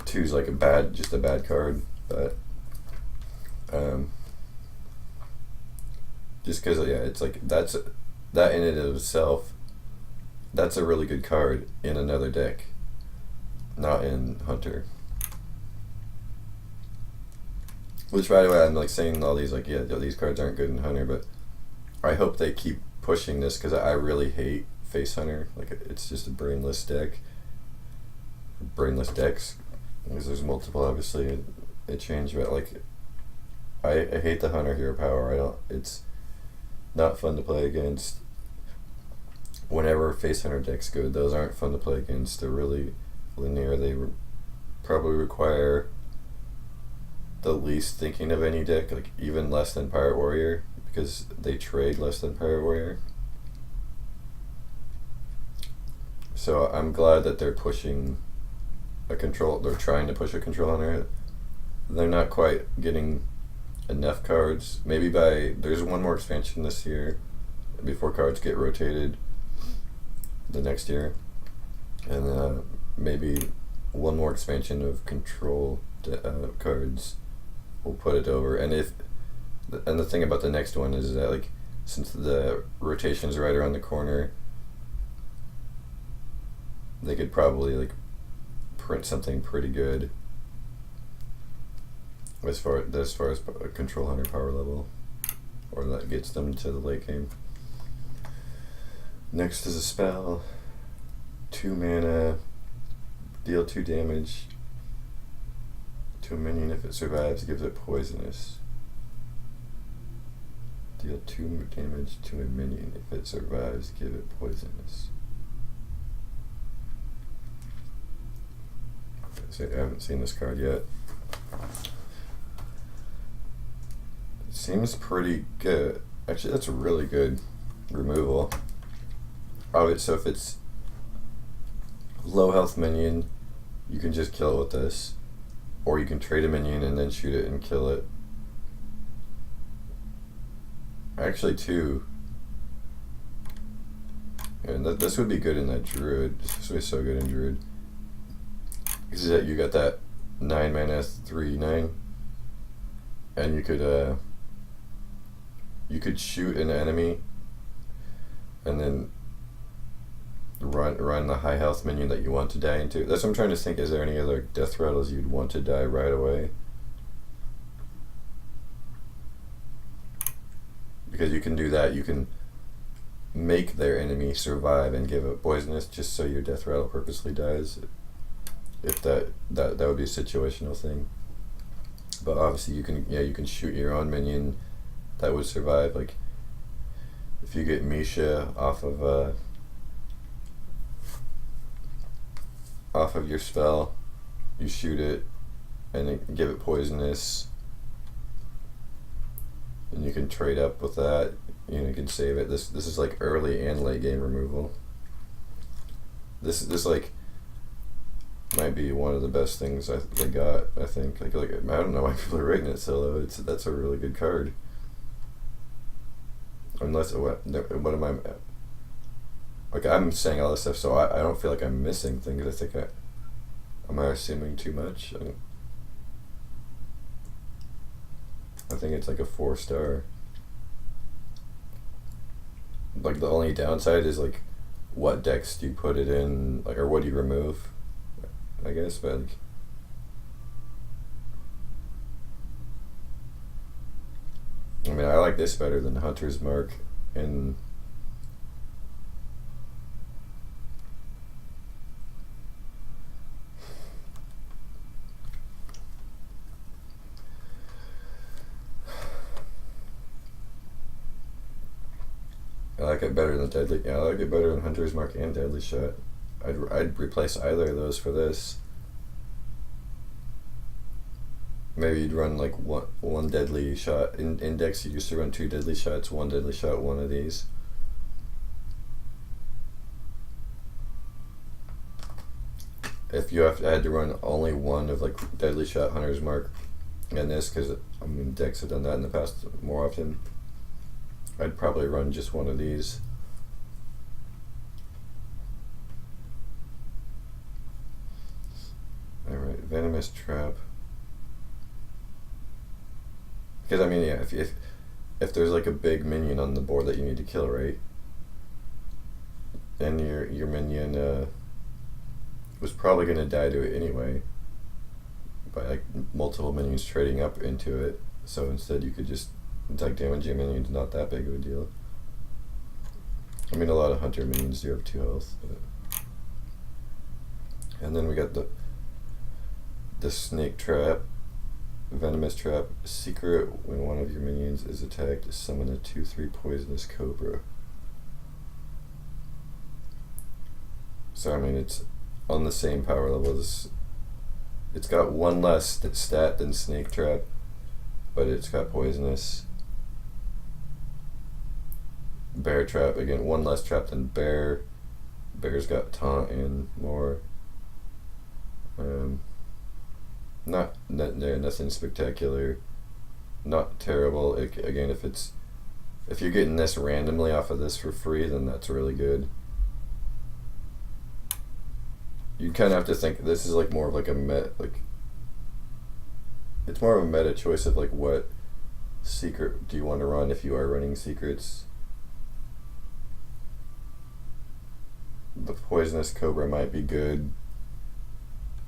2's like just a bad card, but just because it's like that in and of itself, that's a really good card in another deck, not in Hunter. Which, by the way, I'm like saying all these like, these cards aren't good in Hunter, but I hope they keep pushing this, because I really hate face hunter. Like it's just a brainless deck, brainless decks, because there's multiple. Obviously, it changed, but like I hate the hunter hero power. I don't. It's not fun to play against. Whenever face hunter decks good, those aren't fun to play against. They're really linear. They probably require the least thinking of any deck, like even less than Pirate Warrior, because they trade less than Pirate Warrior. So I'm glad that they're pushing a control. They're trying to push a control hunter. They're not quite getting enough cards. Maybe there's one more expansion this year before cards get rotated the next year, and maybe one more expansion of control cards will put it over. And the thing about the next one is that, like, since the rotation's right around the corner, they could probably like print something pretty good as far as a control hunter power level, or that gets them to the late game. Next is a spell, 2 mana, deal 2 damage to a minion. If it survives, gives it poisonous. Deal 2 damage to a minion. If it survives, give it poisonous. So I haven't seen this card yet. It seems pretty good. Actually, that's a really good removal. So if it's low health minion, you can just kill it with this, or you can trade a minion and then shoot it and kill it. Actually, two. And this would be good in that Druid. This would be so good in Druid. Because you got that 9 mana 3/9, and you could shoot an enemy, and then run the high health minion that you want to die into. That's what I'm trying to think. Is there any other death rattles you'd want to die right away? Because you can do that. You can make their enemy survive and give it poisonous just so your death rattle purposely dies. If that would be a situational thing. But obviously you can shoot your own minion that would survive. Like if you get Misha off of your spell, you shoot it and then give it poisonous, and you can trade up with that. You can save it. This is like early and late game removal. This like might be one of the best things they got. I think like I don't know why people are rating it so low. That's a really good card. Unless what am I? Like I'm saying all this stuff, so I don't feel like I'm missing things. I think am I assuming too much? I think it's like a 4-star. Like the only downside is like, what decks do you put it in? Like, or what do you remove? I guess, but like, I mean, I like this better than Hunter's Mark, and I like it better than Deadly. Yeah, I like it better than Hunter's Mark and Deadly Shot. I'd replace either of those for this. Maybe you'd run like one Deadly Shot. In Index, you used to run 2 Deadly Shots, 1 Deadly Shot, 1 of these. If you had to run only one of like Deadly Shot, Hunter's Mark, and this, because I mean decks have done that in the past more often, I'd probably run just one of these. Alright, Venomous Trap. Because I mean, yeah, if there's like a big minion on the board that you need to kill, right? And your minion was probably gonna die to it anyway, by like multiple minions trading up into it. So instead, you could just attack damage your minion's not that big of a deal. I mean, a lot of hunter minions do have 2 health. But. And then we got the snake trap, venomous trap. Secret: when one of your minions is attacked, summon a 2/3 poisonous cobra. So I mean, it's on the same power level as. It's got 1 less stat than snake trap, but it's got poisonous. Bear trap, again, 1 less trap than bear. Bear's got taunt and more. Nothing spectacular, not terrible. Again, if you're getting this randomly off of this for free, then that's really good. You kind of have to think this is like more of like a it's more of a meta choice of like what secret do you want to run if you are running secrets. The poisonous cobra might be good.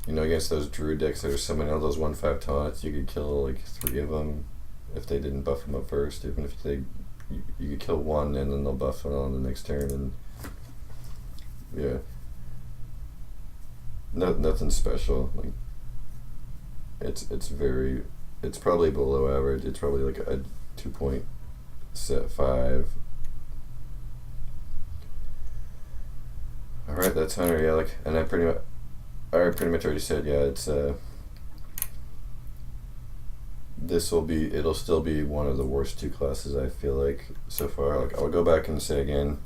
You know, against those druid decks that are summoning all those 1/5 taunts, you could kill like 3 of them if they didn't buff them up first. Even if you could kill 1 and then they'll buff it on the next turn, and yeah, nothing special. Like it's probably below average. It's probably like a 2.5. All right, that's Hunter. Yeah, like, and I pretty much already said, yeah, it's it'll still be one of the worst 2 classes I feel like so far. Like, I'll go back and say again,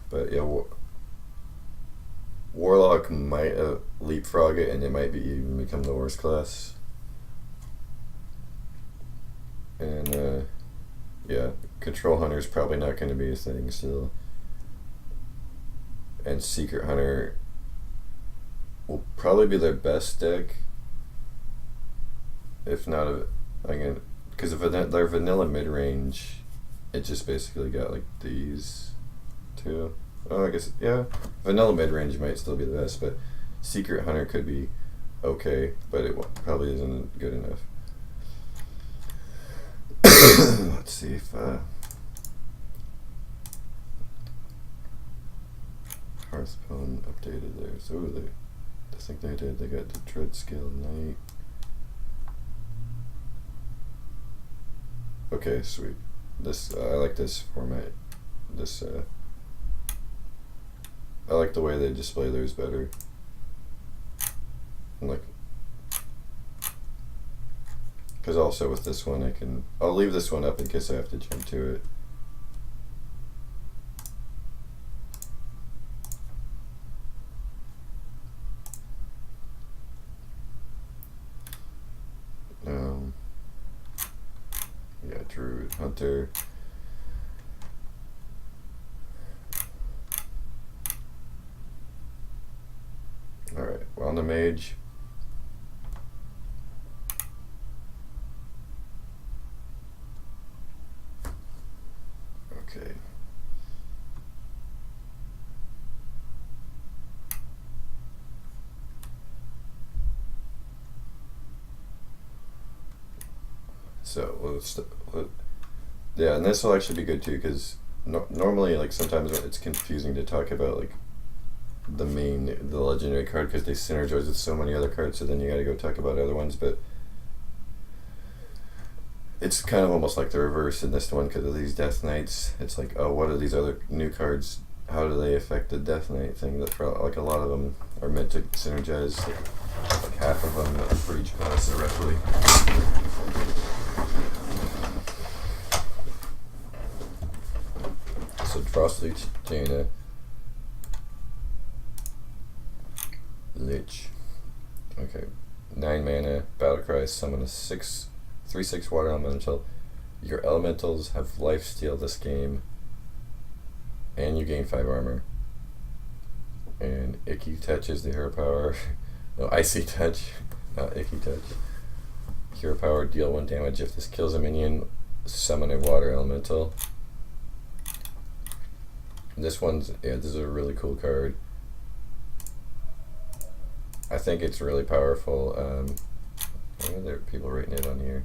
but yeah, Warlock might leapfrog it, and it might even become the worst class. And yeah, Control Hunter is probably not going to be a thing still, and Secret Hunter will probably be their best deck, if not because their vanilla mid-range, it just basically got like these 2. Oh, I guess, yeah, vanilla mid-range might still be the best, but Secret Hunter could be okay, but it probably isn't good enough. Let's see if Hearthstone updated theirs. Oh, I think they did. They got the Dread Scale Knight. Okay, sweet. This I like this format. I like the way they display theirs better. Like, because also with this one I'll leave this one up in case I have to jump to it. Yeah, Druid, Hunter. Alright, well, on the mage. Okay. So yeah, and this will actually be good too, because normally, like, sometimes it's confusing to talk about like the legendary card, because they synergize with so many other cards, so then you gotta go talk about other ones. But it's kind of almost like the reverse in this one, because of these Death Knights. It's like, oh, what are these other new cards? How do they affect the Death Knight thing? That like a lot of them are meant to synergize, like half of them for each class directly. So Frostleech, Jaina, Lich. Okay, 9 mana, Battlecry, summon a 3/6 water elemental. Your elementals have lifesteal this game, and you gain 5 armor. And Icky Touch is the hero power. No, Icy Touch, not Icky Touch. Hero power, deal 1 damage. If this kills a minion, summon a water elemental. This is a really cool card. I think it's really powerful. There are people rating it on here.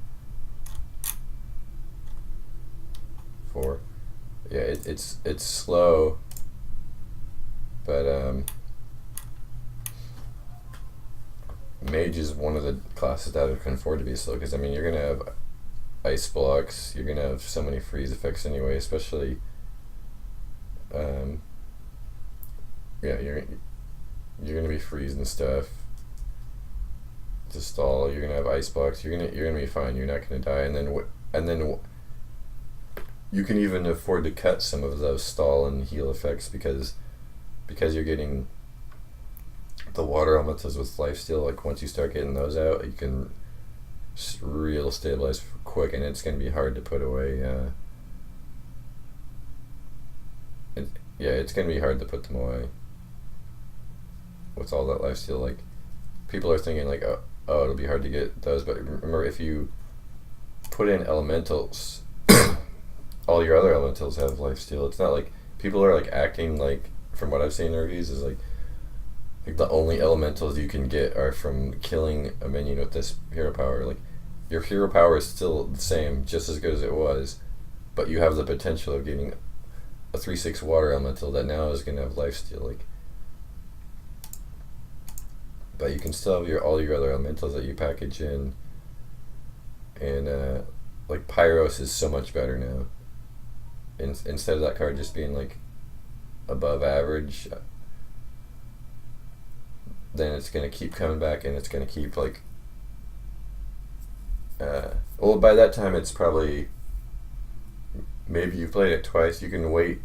4. Yeah, it's slow, But mage is one of the classes that can afford to be slow, because I mean you're gonna have ice blocks, you're gonna have so many freeze effects anyway, especially yeah, you're gonna be freezing stuff to stall. You're gonna have ice blocks. You're gonna be fine. You're not gonna die. And then you can even afford to cut some of those stall and heal effects, because you're getting the water elementals with lifesteal. Like once you start getting those out, you can real stabilize quick, and it's gonna be hard to put away. It's gonna be hard to put them away with all that lifesteal. Like people are thinking like, oh, it'll be hard to get those, but remember, if you put in elementals, all your other elementals have lifesteal. It's not like people are like acting like, from what I've seen in reviews, is like the only elementals you can get are from killing a minion with this hero power. Like your hero power is still the same, just as good as it was, but you have the potential of getting a 3/6 water elemental that now is going to have lifesteal. Like, but you can still have all your other elementals that you package in, and like Pyros is so much better now. Instead of that card just being like above average, then it's gonna keep coming back, and it's gonna keep like well, by that time it's probably, maybe you've played it twice. You can wait.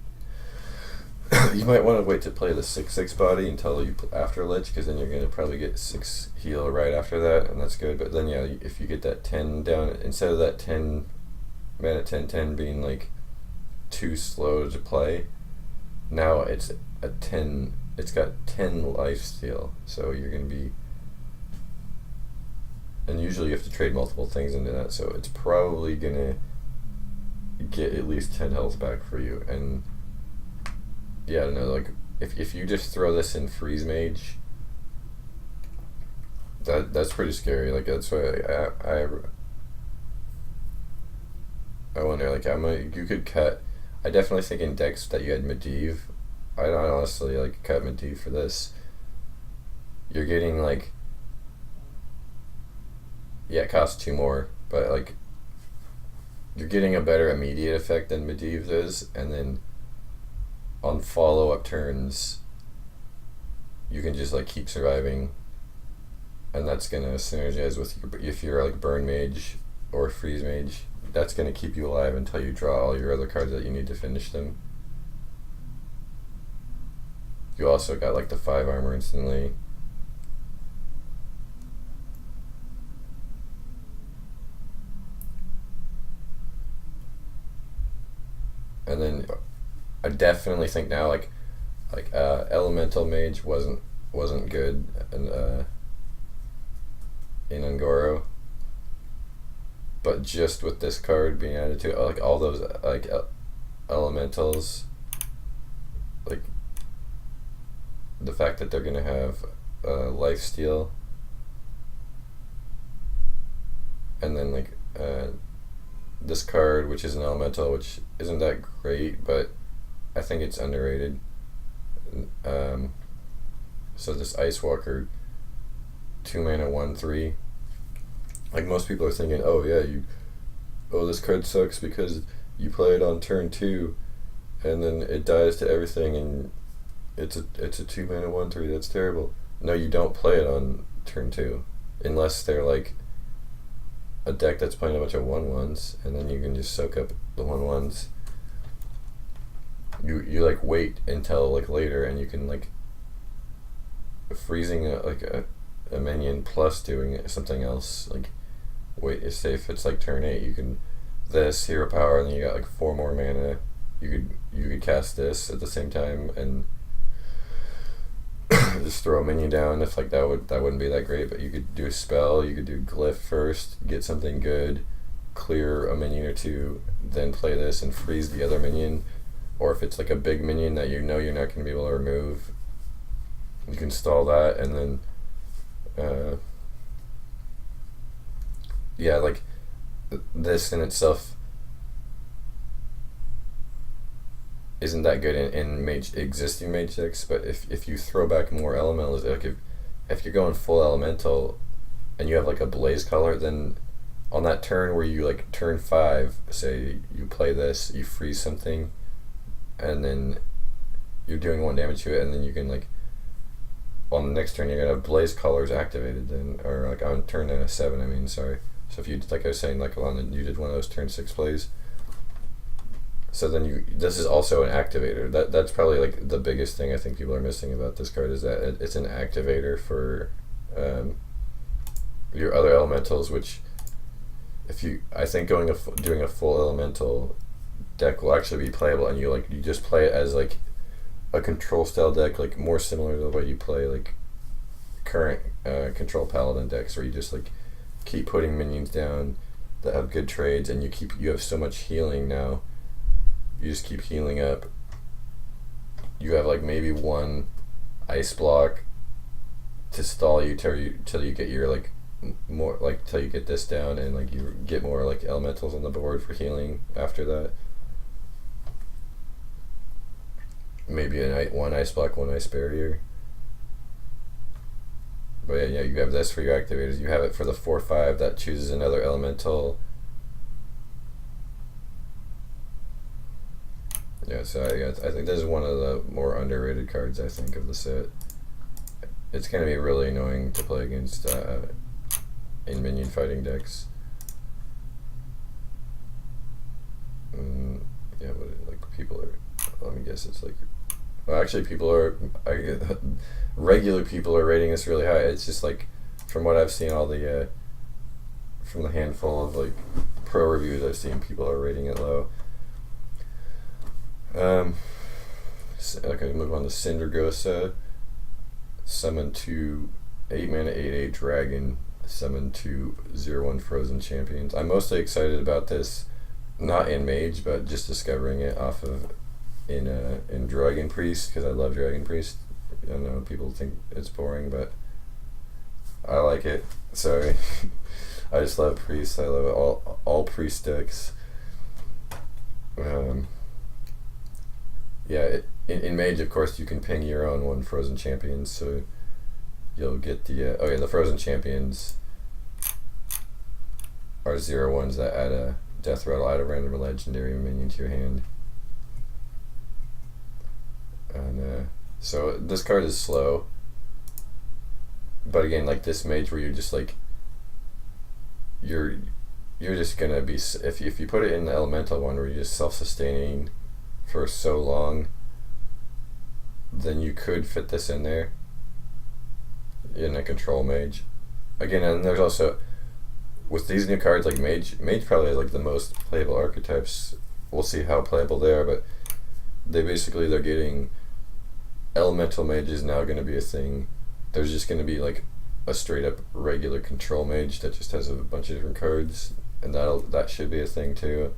You might want to wait to play the 6/6 body until you after Lich, because then you're gonna probably get 6 heal right after that, and that's good. But then yeah, if you get that 10 down, instead of that 10 mana 10/10 being like too slow to play, now it's a 10. It's got 10 lifesteal, so you're gonna be. And usually you have to trade multiple things into that, so it's probably gonna get at least 10 health back for you. And yeah, I don't know, like if you just throw this in freeze mage, that's pretty scary. Like that's why I wonder, like you could cut. I definitely think in decks that you had Medivh, I'd honestly like cut Medivh for this. You're getting like, yeah, it costs 2 more, but like you're getting a better immediate effect than Medivh does, and then on follow-up turns you can just like keep surviving, and that's gonna synergize with if you're like burn mage or freeze mage, that's gonna keep you alive until you draw all your other cards that you need to finish them. You also got like the 5 armor instantly. And then I definitely think now like elemental mage wasn't good in Ungoro, but just with this card being added to it, like all those like elementals, like the fact that they're gonna have lifesteal, and then like this card, which is an elemental, which isn't that great, but I think it's underrated. So this Ice Walker, 2 mana 1/3. Like most people are thinking, oh yeah, this card sucks because you play it on turn 2, and then it dies to everything, and it's a 2 mana 1/3. That's terrible. No, you don't play it on turn 2, unless they're like a deck that's playing a bunch of 1/1s, and then you can just soak up the 1/1s. You like wait until like later, and you can like freezing a minion plus doing something else. Like wait, say if it's like turn 8, you can this hero power, and then you got like 4 more mana. You could cast this at the same time and just throw a minion down. If like that wouldn't be that great, but you could do a spell. You could do glyph first, get something good, clear a minion or 2, then play this and freeze the other minion. Or if it's like a big minion that you know you're not going to be able to remove, you can stall that, and then yeah, like this in itself, isn't that good in mage existing mage decks. But if you throw back more elementals, like if you're going full elemental, and you have like a blaze color, then on that turn where you like turn 5, say you play this, you freeze something, and then you're doing 1 damage to it, and then you can like on the next turn you're gonna have blaze colors activated, then or like on turn 7. I mean, sorry. So if you, like I was saying, like you did one of those turn 6 plays. So then this is also an activator. That's probably like the biggest thing I think people are missing about this card, is that it's an activator for your other elementals. Which, I think doing a full elemental deck will actually be playable, and you just play it as like a control style deck, like more similar to the way you play like current control paladin decks, where you just like keep putting minions down that have good trades, and you have so much healing now. You just keep healing up. You have like maybe 1 ice block to stall you till you get your like more, like till you get this down, and like you get more like elementals on the board for healing after that. Maybe 1 ice block, 1 ice barrier. But yeah, you have this for your activators. You have it for the 4/5 that chooses another elemental. Yeah, so I think this is one of the more underrated cards, I think, of the set. It's going to be really annoying to play against in minion fighting decks. Yeah, but like people are, let me guess, it's like, well, actually regular people are rating this really high. It's just like, from what I've seen, all the from the handful of like pro reviews I've seen, people are rating it low. Okay, move on to Cindergosa. Summon 2 8-mana 8/8 dragon. Summon 2 0/1 frozen champions. I'm mostly excited about this, not in mage, but just discovering it off of in Dragon Priest, because I love Dragon Priest. I know people think it's boring, but I like it. Sorry. I just love Priest. I love it. All Priest decks. Yeah, in mage, of course, you can ping your own 1 frozen champions, so you'll get the the frozen champions are 0/1s that add a death rattle, add a random or legendary minion to your hand. And so this card is slow, but again, like this mage, where you're just like you're just gonna be, if you put it in the elemental one where you're just self-sustaining for so long, then you could fit this in there in a control mage. Again, and there's also, with these new cards, like mage probably has like the most playable archetypes. We'll see how playable they are, but they're getting elemental mage is now going to be a thing. There's just going to be like a straight up regular control mage that just has a bunch of different cards, and that should be a thing too.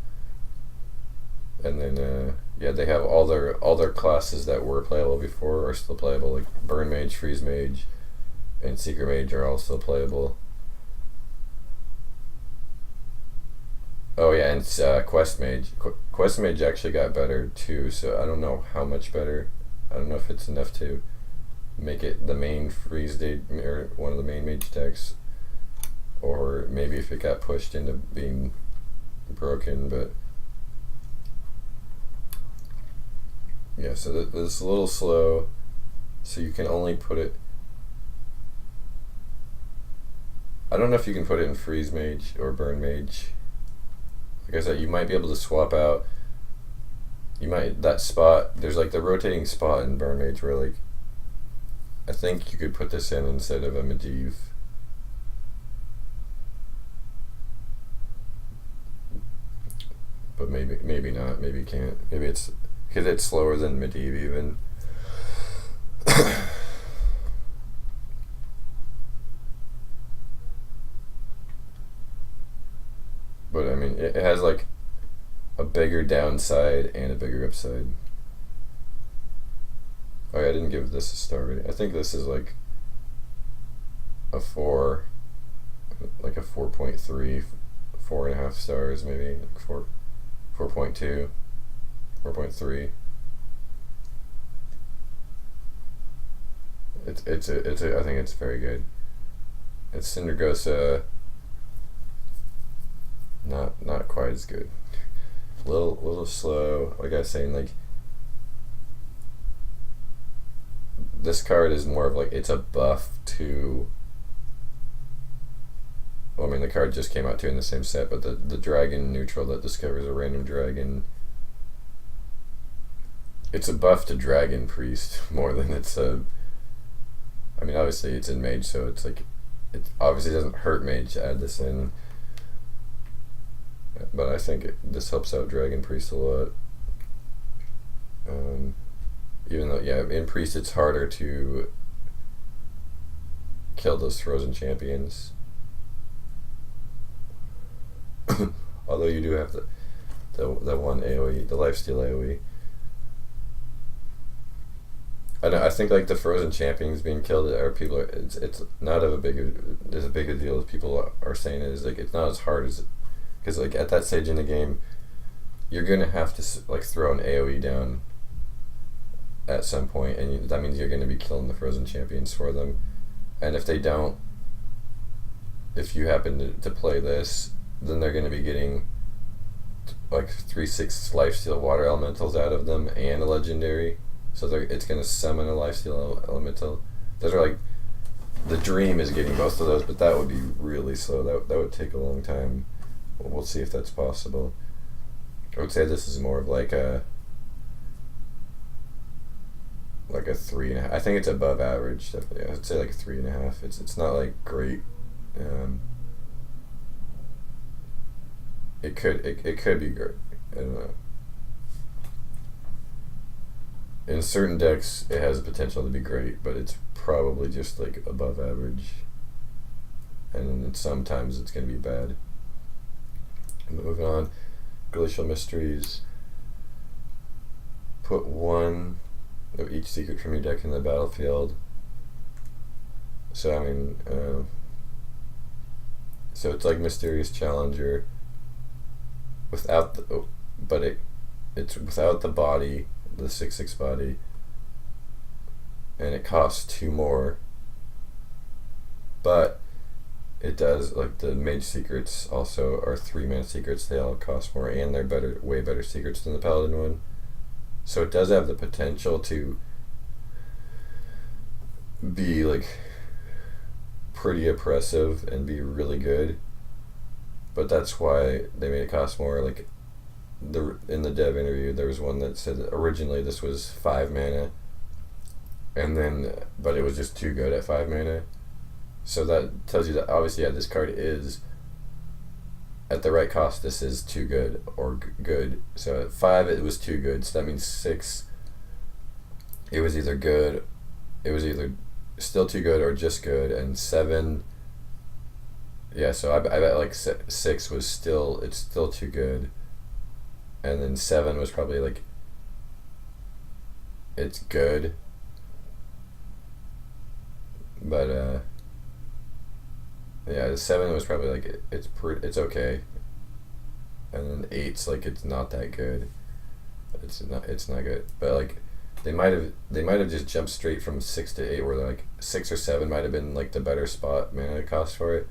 And then they have all their classes that were playable before are still playable, like Burn Mage, Freeze Mage, and Secret Mage are all still playable. Oh yeah, and Quest Mage. Quest Mage actually got better too, so I don't know how much better. I don't know if it's enough to make it the main Freeze Day or one of the main Mage decks, or maybe if it got pushed into being broken, but yeah, so this is a little slow, so you can only put it, I don't know if you can put it in Freeze Mage or Burn Mage. Like I said, you might be able to swap out, that spot, there's like the rotating spot in Burn Mage where like, I think you could put this in instead of a Medivh. But maybe not, maybe you can't, maybe it's, because it's slower than Medivh even. But I mean, it has like a bigger downside and a bigger upside. Oh yeah, I didn't give this a star rating. I think this is like a 4, like a 4.3, 4.5 stars maybe, like 4.2, 4.3. I think it's very good. It's Syndergosa, not quite as good. Little slow. Like I was saying, like this card is more of like it's a buff to. Well, I mean the card just came out too in the same set, but the dragon neutral that discovers a random dragon. It's a buff to dragon priest more than it's a. I mean, obviously it's in mage, so it's like it obviously doesn't hurt mage to add this in. But I think this helps out dragon priest a lot. Even though, yeah, in priest it's harder to kill those frozen champions. Although you do have the one AoE, the lifesteal AoE. I think like the frozen champions being killed are people are it's not as big a deal as people are saying it is. Like it's not as hard as, because like at that stage in the game you're gonna have to like throw an AoE down at some point, and that means you're gonna be killing the frozen champions for them. And if they don't, if you happen to play this, then they're gonna be getting like 3/6 lifesteal water elementals out of them and a legendary. So it's going to summon a lifesteal elemental. Those are like, the dream is getting both of those, but that would be really slow. That would take a long time. We'll see if that's possible. I would say this is more of like a 3.5. I think it's above average, definitely. I'd say like a 3.5. It's not like great. It could be great. I don't know. In certain decks, it has the potential to be great, but it's probably just like above average. And then sometimes it's going to be bad. Moving on, Glacial Mysteries. Put one of each secret from your deck in the battlefield. So I mean, so it's like Mysterious Challenger without the, but it's without the body. The 6/6 body, and it costs 2 more, but it does, like the mage secrets also are 3-mana secrets. They all cost more, and they're way better secrets than the paladin one, so it does have the potential to be like pretty oppressive and be really good, but that's why they made it cost more. Like in the dev interview, there was one that said that originally this was 5 mana, and then but it was just too good at 5 mana. So that tells you that obviously, yeah, this card is at the right cost. This is too good or good. So at 5 it was too good. So that means 6. It was either good. It was either still too good or just good, and 7. Yeah, so I bet like 6 was still, it's still too good. And then 7 was probably like, it's good, but yeah, the 7 was probably like it's okay, and then 8's like it's not that good. It's not good, but like they might have just jumped straight from 6 to 8, where like 6 or 7 might have been like the better spot mana cost for it,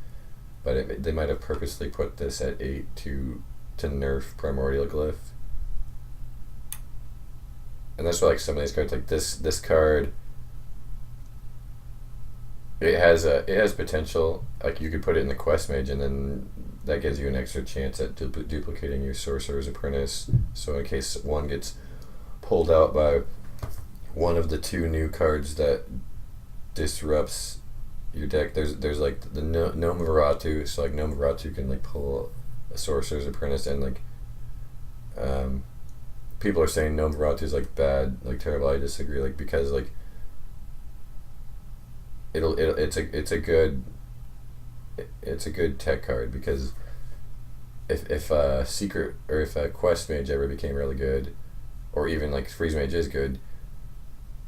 but they might have purposely put this at 8 to nerf Primordial Glyph. And that's why like some of these cards, like this card, it has potential. Like you could put it in the quest mage, and then that gives you an extra chance at duplicating your Sorcerer's Apprentice. So in case one gets pulled out by one of the 2 new cards that disrupts your deck, there's like the Gnome Viratu. So like Gnome Viratu can like pull a Sorcerer's Apprentice, and like people are saying Gnome Viratu is like bad, like terrible. I disagree, like because like it's a good tech card, because if a secret or if a quest mage ever became really good, or even like freeze mage is good,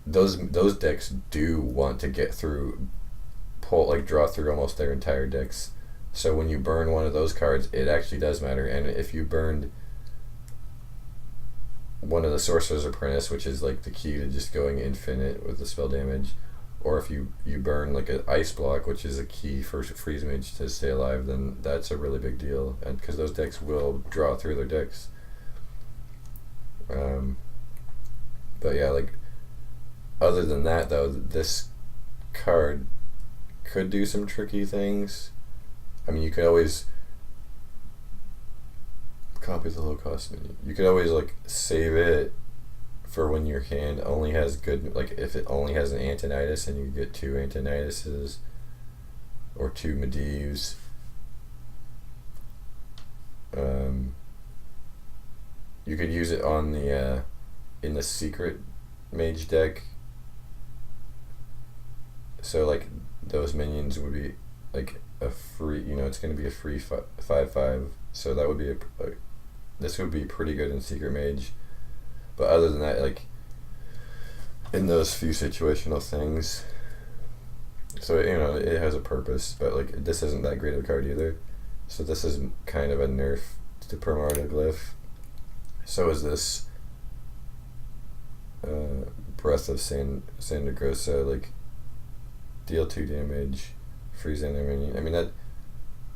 those decks do want to get through, draw through almost their entire decks. So when you burn one of those cards, it actually does matter. And if you burned one of the Sorcerer's Apprentice, which is like the key to just going infinite with the spell damage, or if you burn like an ice block, which is a key for freeze mage to stay alive, then that's a really big deal, and because those decks will draw through their decks. But yeah, like other than that though, this card could do some tricky things. I mean, you could always copy the low cost menu. You could always like save it for when your hand only has good, like if it only has an Antonitus and you get 2 Antonituses or 2 Medivhs. You could use it on the in the secret mage deck. So like those minions would be like a free, it's going to be a free 5/5. So that would be this would be pretty good in secret mage. But other than that, like in those few situational things, so it has a purpose. But like this isn't that great of a card either. So this is kind of a nerf to Primordial Glyph. So is this Breath of Sandagrosa, like deal 2 damage, freeze enemy minion. I mean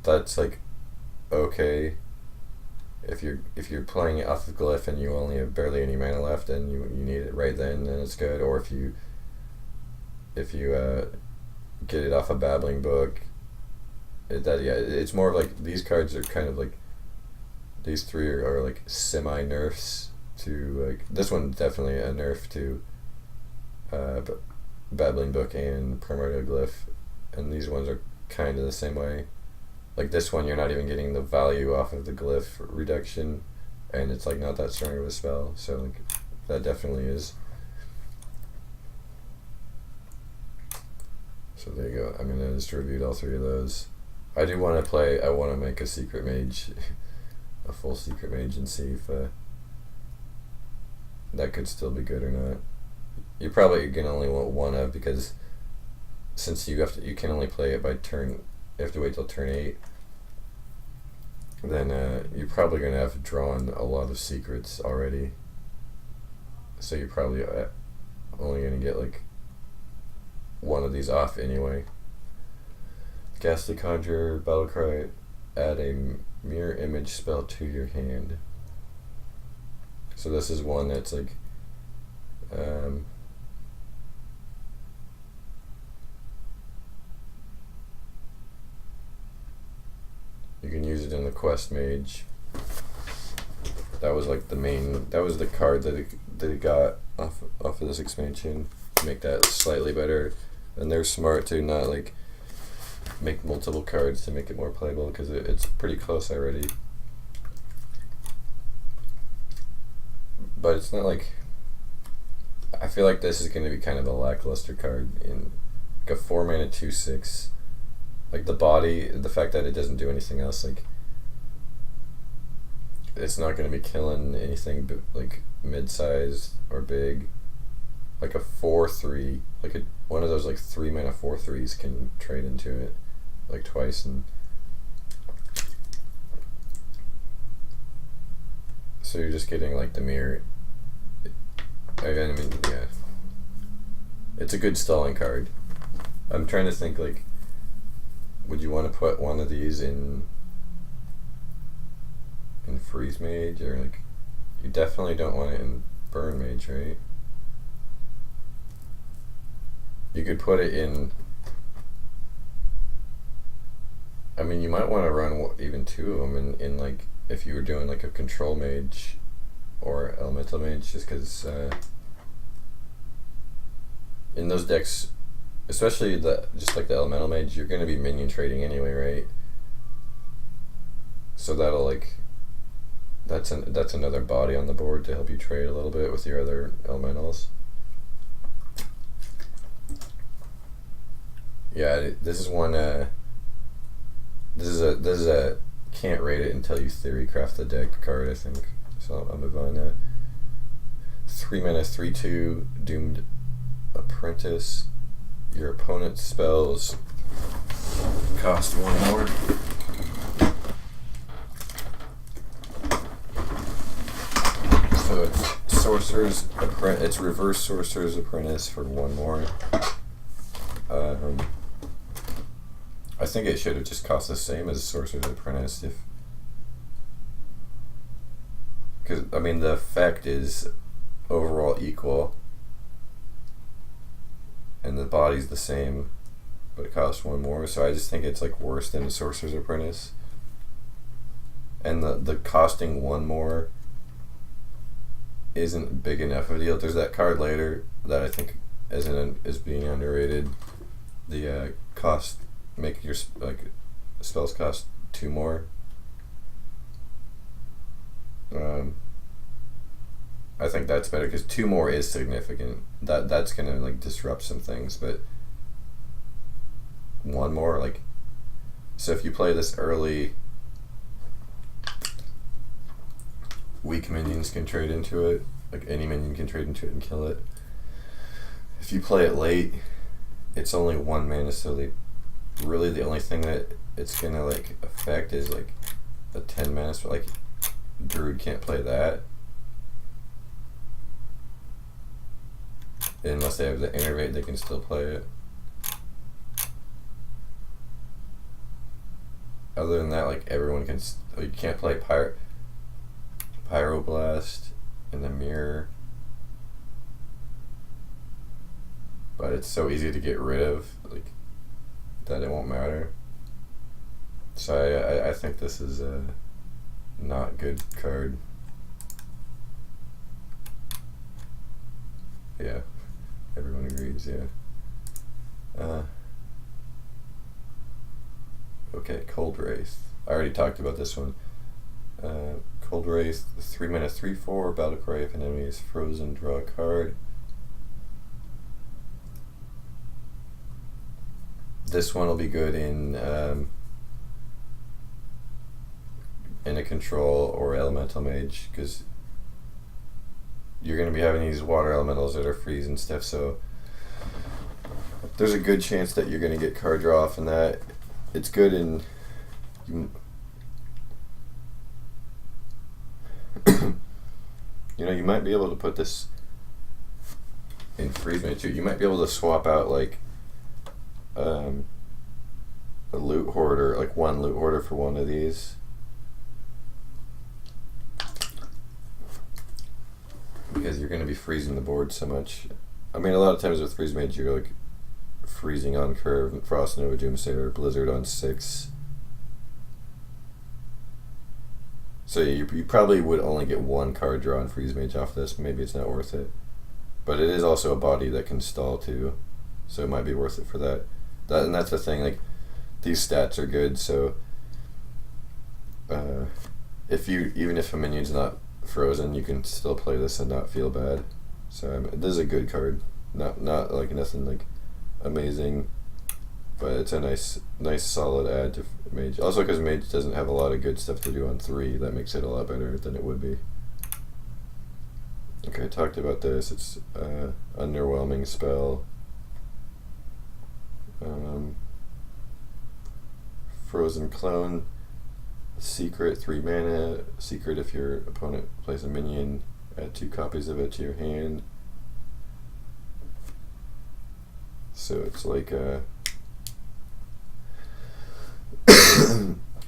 that's like okay if you're playing it off of Glyph and you only have barely any mana left and you need it right then it's good. Or if you get it off a Babbling Book, it's more of like these cards are kind of like, these 3 are like semi nerfs to, like this one definitely a nerf to Babbling Book and Primordial Glyph, and these ones are kind of the same way. Like this one, you're not even getting the value off of the Glyph reduction, and it's like not that strong of a spell, so like that definitely is. So there you go. I mean, I just reviewed all 3 of those. I want to make a secret mage, a full secret mage, and see if that could still be good or not. You're probably gonna only want one of, because since you can only play it by turn, you have to wait till turn 8. Then you're probably gonna have drawn a lot of secrets already. So you're probably only gonna get like one of these off anyway. Ghastly Conjurer, Battlecry, add a mirror image spell to your hand. So this is one that's like you can use it in the Quest Mage. That was like that was the card that it got off of this expansion to make that slightly better. And they're smart to not like make multiple cards to make it more playable, because it's pretty close already. But it's not like, I feel like this is going to be kind of a lackluster card in like a 4-mana 2/6. Like the body, the fact that it doesn't do anything else, like it's not going to be killing anything like mid-sized or big. Like a 4/3, like one of those like 3-mana 4/3s can trade into it like twice, and so you're just getting like the mirror. Again, I mean, yeah, it's a good stalling card. I'm trying to think, like, would you want to put one of these in Freeze Mage, or like, you definitely don't want it in Burn Mage, right? You could put it in, I mean, you might want to run even 2 of them in like, if you were doing like a Control Mage or Elemental Mage, just because in those decks, especially just like the Elemental Mage, you're going to be minion trading anyway, right? So that'll like, that's another body on the board to help you trade a little bit with your other elementals. Yeah, this is one. This is a can't rate it until you theory craft the deck card, I think. So I'll move on. 3-mana 3/2 Doomed Apprentice. Your opponent's spells cost 1 more. So it's Sorcerer's Apprentice. It's Reverse Sorcerer's Apprentice for 1 more. think it should have just cost the same as Sorcerer's Apprentice because I mean the effect is overall equal and the body's the same, but it costs one more. So I just think it's like worse than a Sorcerer's Apprentice. And the costing one more isn't big enough of a deal. There's that card later that I think is being underrated. The cost make your like spells cost 2 more. I think that's better because 2 more is significant. That's gonna like disrupt some things, but 1 more, like, so if you play this early, weak minions can trade into it. Like any minion can trade into it and kill it. If you play it late, it's only 1 mana, so really the only thing that it's gonna like affect is like a 10 mana. So like Druid can't play that unless they have the Innervate. They can still play it. Other than that, like everyone can. You can't play Pyroblast in the mirror, but it's so easy to get rid of, like, that it won't matter. So I think this is a not good card. Yeah, everyone agrees. Yeah. Okay, Cold Wraith. I already talked about this one. Cold Wraith, 3 mana, 3/4, battle cry if an enemy is frozen, draw a card. This one will be good in a control or elemental mage, because you're going to be having these water elementals that are freeze and stuff, so there's a good chance that you're going to get card draw off in that. It's good in you might be able to put this in freeze mage too. You might be able to swap out like a loot hoarder, like 1 loot hoarder for 1 of these. Because you're going to be freezing the board so much. I mean, a lot of times with freeze mage, you're like freezing on curve, Frost Nova, Doomsayer, Blizzard on 6. So you probably would only get 1 card draw on freeze mage off this. Maybe it's not worth it. But it is also a body that can stall too, so it might be worth it for that. And that's the thing. Like, these stats are good, so even if a minion's not frozen, you can still play this and not feel bad. So this is a good card. Not like nothing like amazing, but it's a nice solid add to mage. Also, because mage doesn't have a lot of good stuff to do on 3, that makes it a lot better than it would be. Okay, I talked about this. It's underwhelming spell. Frozen Clone, Secret, 3 mana. Secret if your opponent plays a minion, add 2 copies of it to your hand. So it's like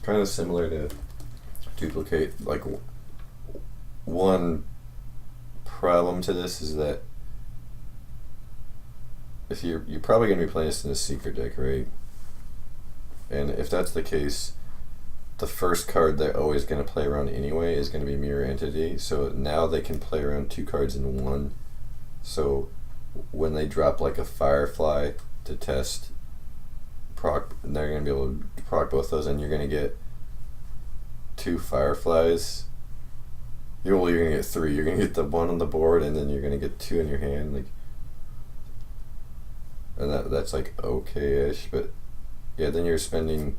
kind of similar to Duplicate. Like, one problem to this is that if you're probably going to be playing this in a Secret deck, right? And if that's the case, the first card they're always going to play around anyway is going to be Mirror Entity. So now they can play around 2 cards in 1. So when they drop like a Firefly to test proc, they're going to be able to proc both those, and you're going to get 2 Fireflies. You're going to get 3. You're going to get the 1 on the board, and then you're going to get 2 in your hand. Like, and that's like okay-ish, but yeah, then you're spending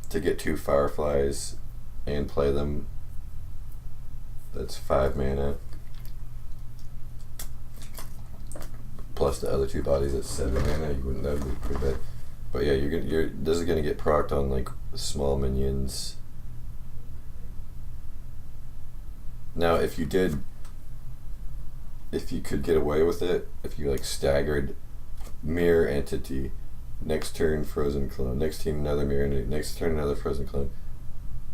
to get 2 Fireflies and play them. That's 5 mana. Plus the other 2 bodies at 7 mana. That would be pretty bad. But yeah, this is gonna get procced on like small minions. Now, if you could get away with it, if you like staggered Mirror Entity next turn frozen clone, next turn another mirror entity, next turn another frozen clone.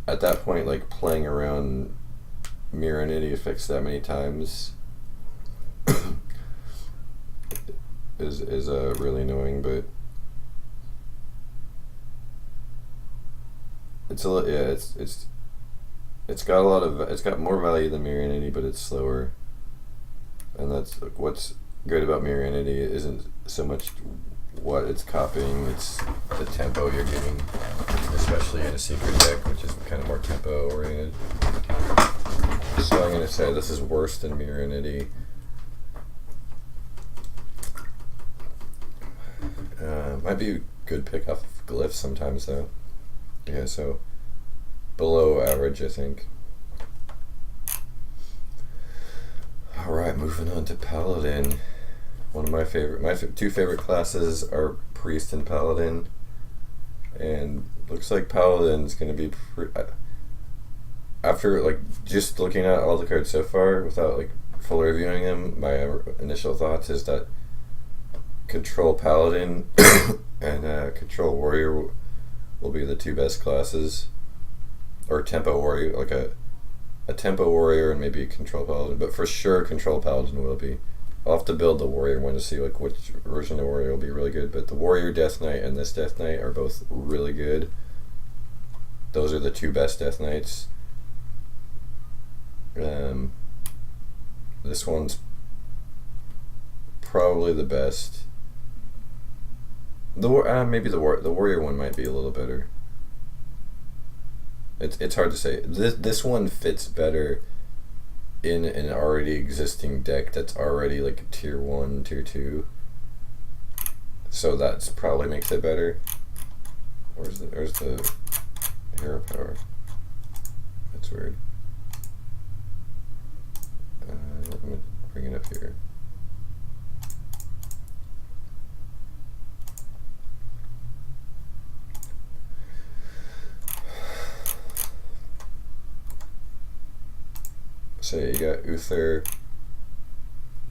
At that point, like playing around mirror entity effects that many times is really annoying, but it's it's got it's got more value than mirror entity, but it's slower, and that's what's good about mirror entity isn't so much what it's copying, it's the tempo you're getting, especially in a secret deck, which is kind of more tempo oriented. So I'm gonna say this is worse than mirror entity. Might be a good pick off of glyphs sometimes though. Yeah, so below average, I think. Alright, moving on to Paladin. One of my two favorite classes are Priest and Paladin. And looks like Paladin's going to be after like just looking at all the cards so far without like fully reviewing them, my initial thoughts is that Control Paladin and Control Warrior will be the two best classes, or Tempo Warrior, like a Tempo Warrior and maybe a Control Paladin, but for sure Control Paladin will be. I'll have to build the Warrior one to see like which version of Warrior will be really good, but the Warrior Death Knight and this Death Knight are both really good. Those are the two best Death Knights. This one's probably the best. Maybe the Warrior one might be a little better. It's hard to say. This one fits better in an already existing deck that's already like tier 1, tier 2. So that's probably makes it better. Where's the hero power? That's weird. Let me bring it up here. So you got Uther,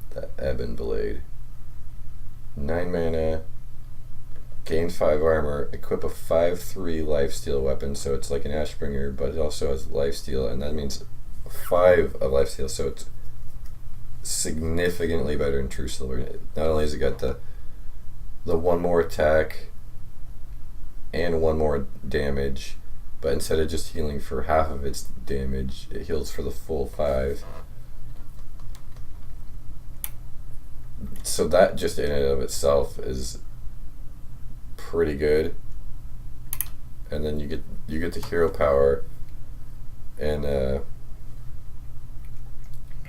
the Ebon Blade, 9 mana, gain 5 armor, equip a 5/3 lifesteal weapon, so it's like an Ashbringer, but it also has lifesteal, and that means 5 of lifesteal, so it's significantly better than True Silver. Not only has it got the 1 more attack and 1 more damage, but instead of just healing for half of its damage, it heals for the full 5. So that just in and of itself is pretty good. And then you get the hero power, and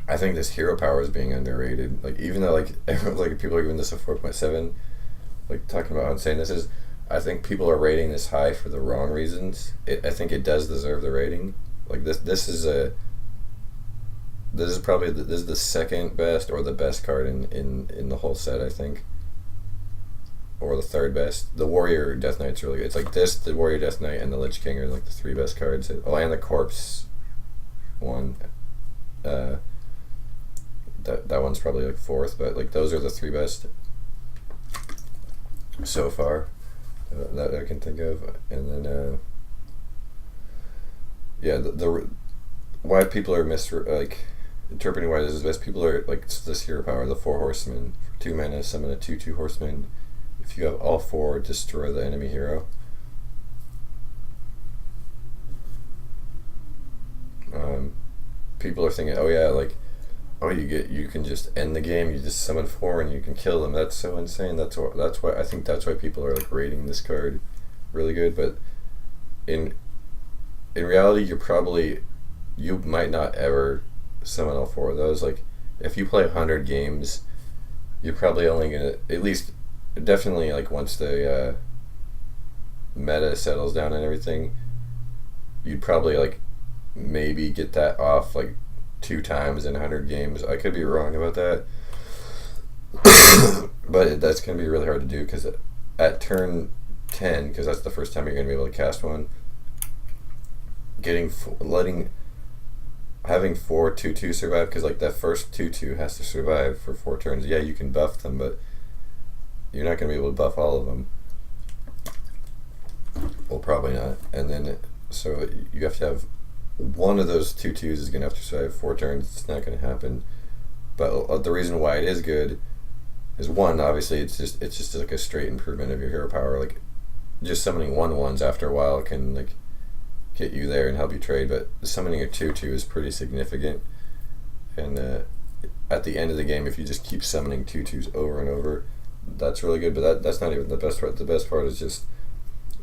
I think this hero power is being underrated. Like even though like everyone, like people are giving this a 4.7, like talking about how insane this is. I think people are rating this high for the wrong reasons. I think it does deserve the rating. Like this is probably the second best or the best card in the whole set, I think, or the third best. The Warrior Death Knight's really good. It's like this, the Warrior Death Knight, and the Lich King are like the 3 best cards. Oh, and the Corpse one. That one's probably like 4th, but like those are the 3 best so far that I can think of. And then the why people are interpreting why this is best. People are like this hero power, the 4 horsemen, for 2 mana, summon a 2/2 horseman. If you have all 4, destroy the enemy hero. People are thinking, oh yeah, like, oh you can just end the game. You just summon 4 and you can kill them. That's so insane. That's why I think that's why people are like rating this card really good. But in reality, you might not ever summon all 4 of those. Like if you play 100 games, you're probably only gonna, at least definitely like once the meta settles down and everything, you'd probably like maybe get that off like 2 times in 100 games. I could be wrong about that, but that's going to be really hard to do, because at turn 10, because that's the first time you're going to be able to cast one, having 4 2/2 survive, because like that first 2/2 has to survive for 4 turns. Yeah, you can buff them, but you're not going to be able to buff all of them. Well, probably not. And then so you have to have one of those 2/2s is gonna have to survive 4 turns. It's not gonna happen. But the reason why it is good is, one, obviously it's just like a straight improvement of your hero power. Like just summoning 1/1s after a while can like get you there and help you trade, but summoning a 2/2 is pretty significant. And at the end of the game, if you just keep summoning 2/2s over and over, that's really good. But that's not even the best part. The best part is just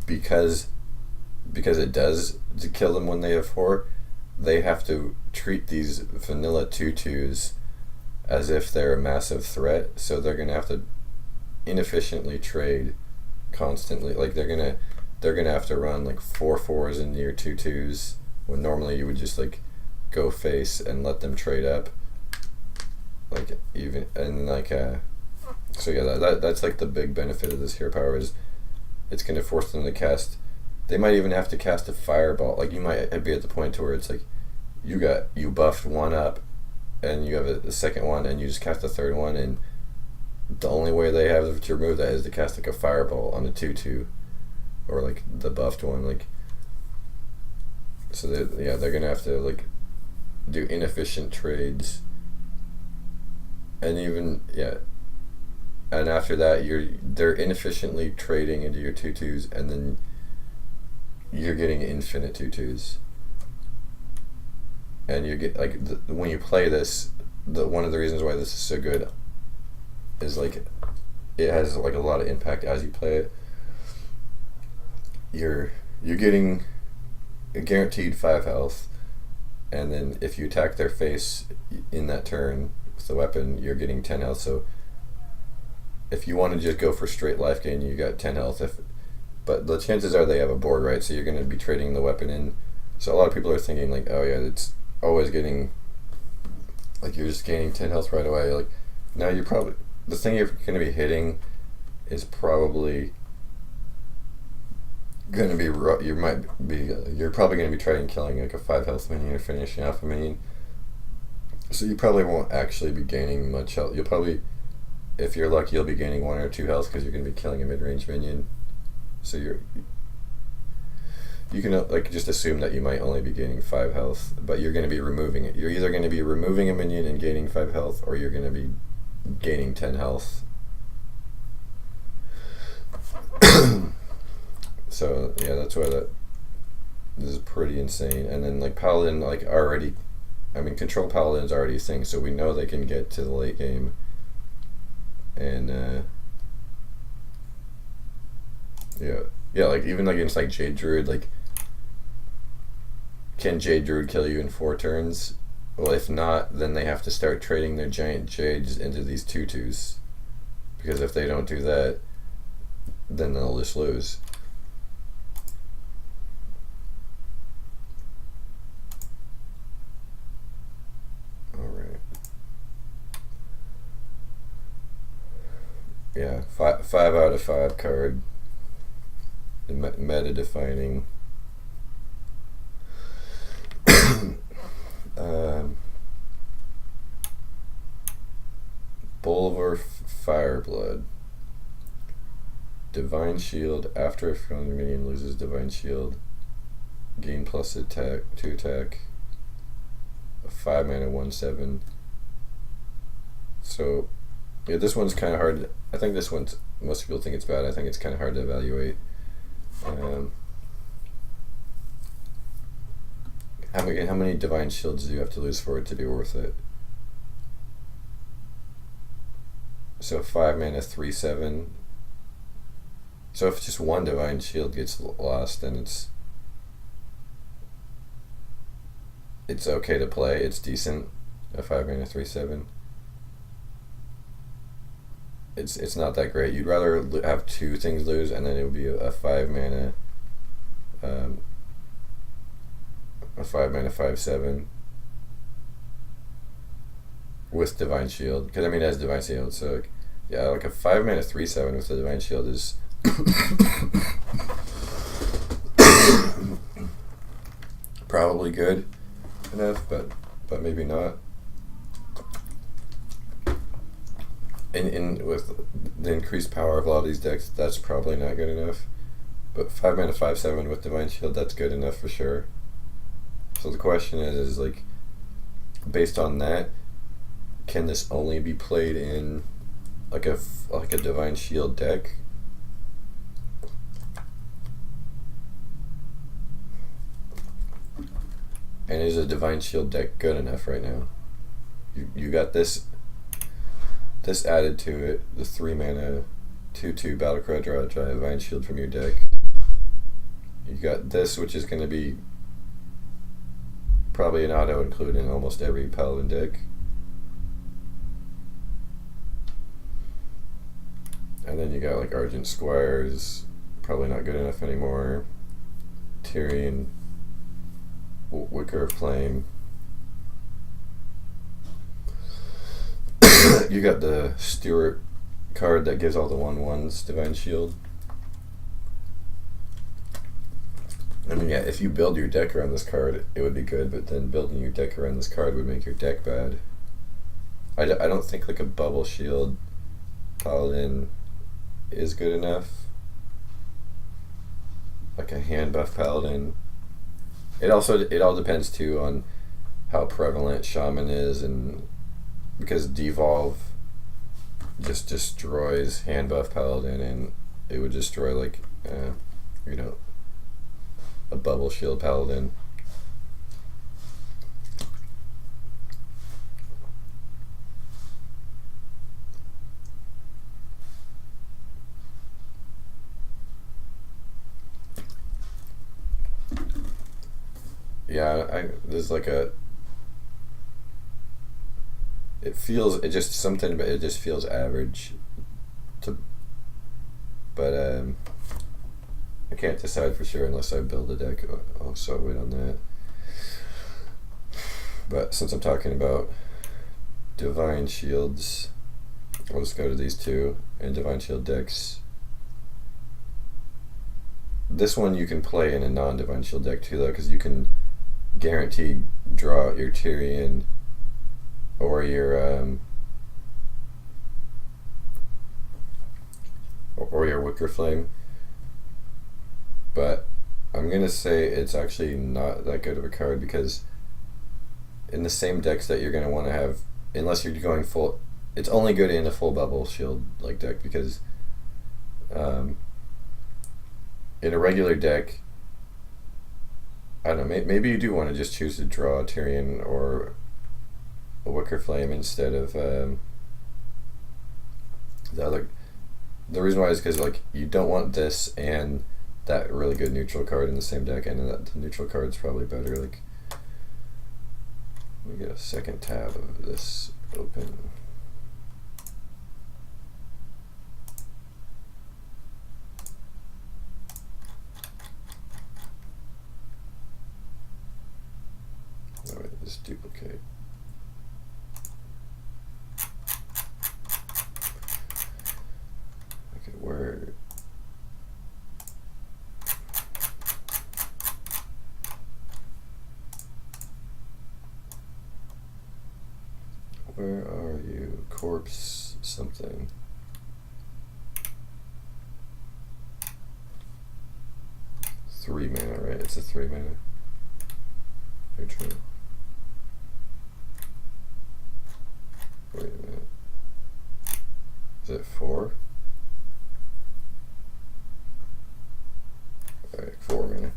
because it does to kill them when they have 4, they have to treat these vanilla 2/2s as if they're a massive threat. So they're gonna have to inefficiently trade constantly. Like they're gonna have to run like 4/4s into your 2/2s when normally you would just like go face and let them trade up. Like even and like so yeah, that's like the big benefit of this hero power is it's gonna force them to cast. They might even have to cast a fireball. Like you might be at the point to where it's like you buffed one up and you have a second one and you just cast a third one, and the only way they have to remove that is to cast like a fireball on a 2/2 or like the buffed one. Like so they're gonna have to like do inefficient trades, and even and after that they're inefficiently trading into your 2/2s, and then you're getting infinite 2/2s. And you get like when you play this, one of the reasons why this is so good is like it has like a lot of impact as you play it. You're getting a guaranteed 5 health, and then if you attack their face in that turn with the weapon, you're getting 10 health. So if you want to just go for straight life gain, you got 10 health. But the chances are they have a board, right? So you're going to be trading the weapon in. So a lot of people are thinking like, oh yeah, it's always getting like you're just gaining 10 health right away. Like now you're probably the thing you're going to be hitting is probably going to be you're probably going to be trying killing like a 5 health minion or finishing off a minion. So you probably won't actually be gaining much health. You'll probably, if you're lucky, you'll be gaining 1 or 2 health because you're going to be killing a mid-range minion. So you can like just assume that you might only be gaining 5 health, but you're going to be removing it. You're either going to be removing a minion and gaining 5 health, or you're going to be gaining 10 health. So yeah, that's why this is pretty insane. And then like Paladin, like already, I mean, control Paladin's already a thing, so we know they can get to the late game. And yeah, like even against like Jade Druid, like can Jade Druid kill you in 4 turns? Well, if not, then they have to start trading their giant Jades into these 2/2s, because if they don't do that, then they'll just lose. Alright. Yeah, 5 out of 5 card. Meta defining. Bulver Fireblood. Divine Shield. After a friendly minion loses Divine Shield, gain plus attack to attack. 5 mana 1/7. So yeah, this one's kind of hard. I think this one's, most people think it's bad. I think it's kind of hard to evaluate. How many Divine Shields do you have to lose for it to be worth it? So 5 mana 3/7. So if just 1 Divine Shield gets lost, then it's okay to play. It's decent. A 5 mana 3/7. It's not that great. You'd rather have 2 things lose, and then it would be a 5 mana, a 5 mana 5/7 with Divine Shield. Because I mean, it has Divine Shield, so yeah, like a 5 mana 3/7 with the Divine Shield is probably good enough, but maybe not. In with the increased power of a lot of these decks, that's probably not good enough. But 5 mana 5/7 with Divine Shield, that's good enough for sure. So the question is like, based on that, can this only be played in like a Divine Shield deck? And is a Divine Shield deck good enough right now? You got this added to it, the 3 mana 2/2 Battlecry draw a Divine Shield from your deck. You got this, which is going to be probably an auto include in almost every Paladin deck. And then you got like Argent Squires, probably not good enough anymore. Tyrion, Wicker of Flame. You got the Steward card that gives all the 1/1s Divine Shield. I mean, yeah, if you build your deck around this card, it would be good, but then building your deck around this card would make your deck bad. I don't think like a Bubble Shield Paladin is good enough. Like a hand buff Paladin. It all depends too on how prevalent Shaman is, and because Devolve just destroys hand buff Paladin, and it would destroy like a Bubble Shield Paladin. Yeah, there's like it just feels average but I can't decide for sure unless I build a deck. So I'll wait on that. But since I'm talking about Divine Shields, I'll just go to these two and Divine Shield decks. This one you can play in a non-Divine Shield deck too, though, because you can guaranteed draw your Tyrion or your Wicker Flame. But I'm gonna say it's actually not that good of a card, because in the same decks that you're gonna want to have, unless you're going full, it's only good in a full Bubble Shield like deck, because in a regular deck, I don't know, maybe you do want to just choose to draw a Tyrion or a Wicker Flame instead of the other. The reason why is because like you don't want this and that really good neutral card in the same deck, and that the neutral card's probably better. Like, let me get a second tab of this open. Oh wait, this duplicate. Okay, where? Where are you? Corpse something. Three mana, right? It's a 3 mana. Neutral. Wait a minute. Is it 4? Alright, 4 mana.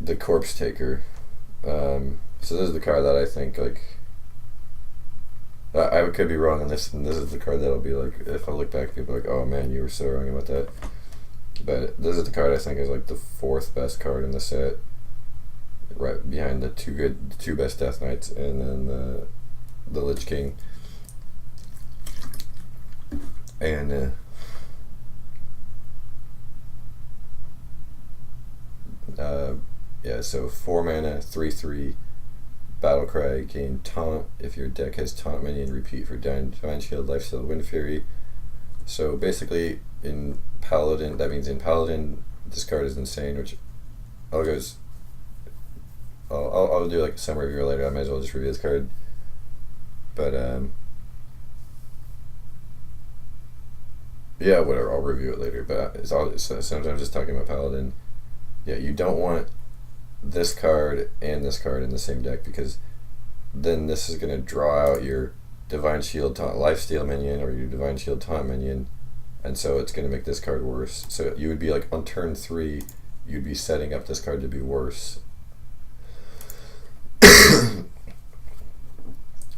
The Corpse Taker. So this is the card that I think, like, I could be wrong on this, and this is the card that'll be like, if I look back, people are like, oh man, you were so wrong about that. But this is the card I think is like the 4th best card in the set, right behind the two best Death Knights, and then the Lich King. And yeah, so 4 mana, 3/3. Battlecry, gain taunt if your deck has taunt minion, repeat for Divine Shield, Lifesteal, Wind Fury. So basically in Paladin, that means in Paladin this card is insane, which I'll do like a summary review later. I might as well just review this card. But Yeah, whatever. I'll review it later. But it's all. Sometimes just talking about Paladin. Yeah, you don't want this card and this card in the same deck because then this is gonna draw out your Divine Shield Lifesteal minion or your Divine Shield Taunt minion, and so it's gonna make this card worse. So you would be like on turn 3, you'd be setting up this card to be worse.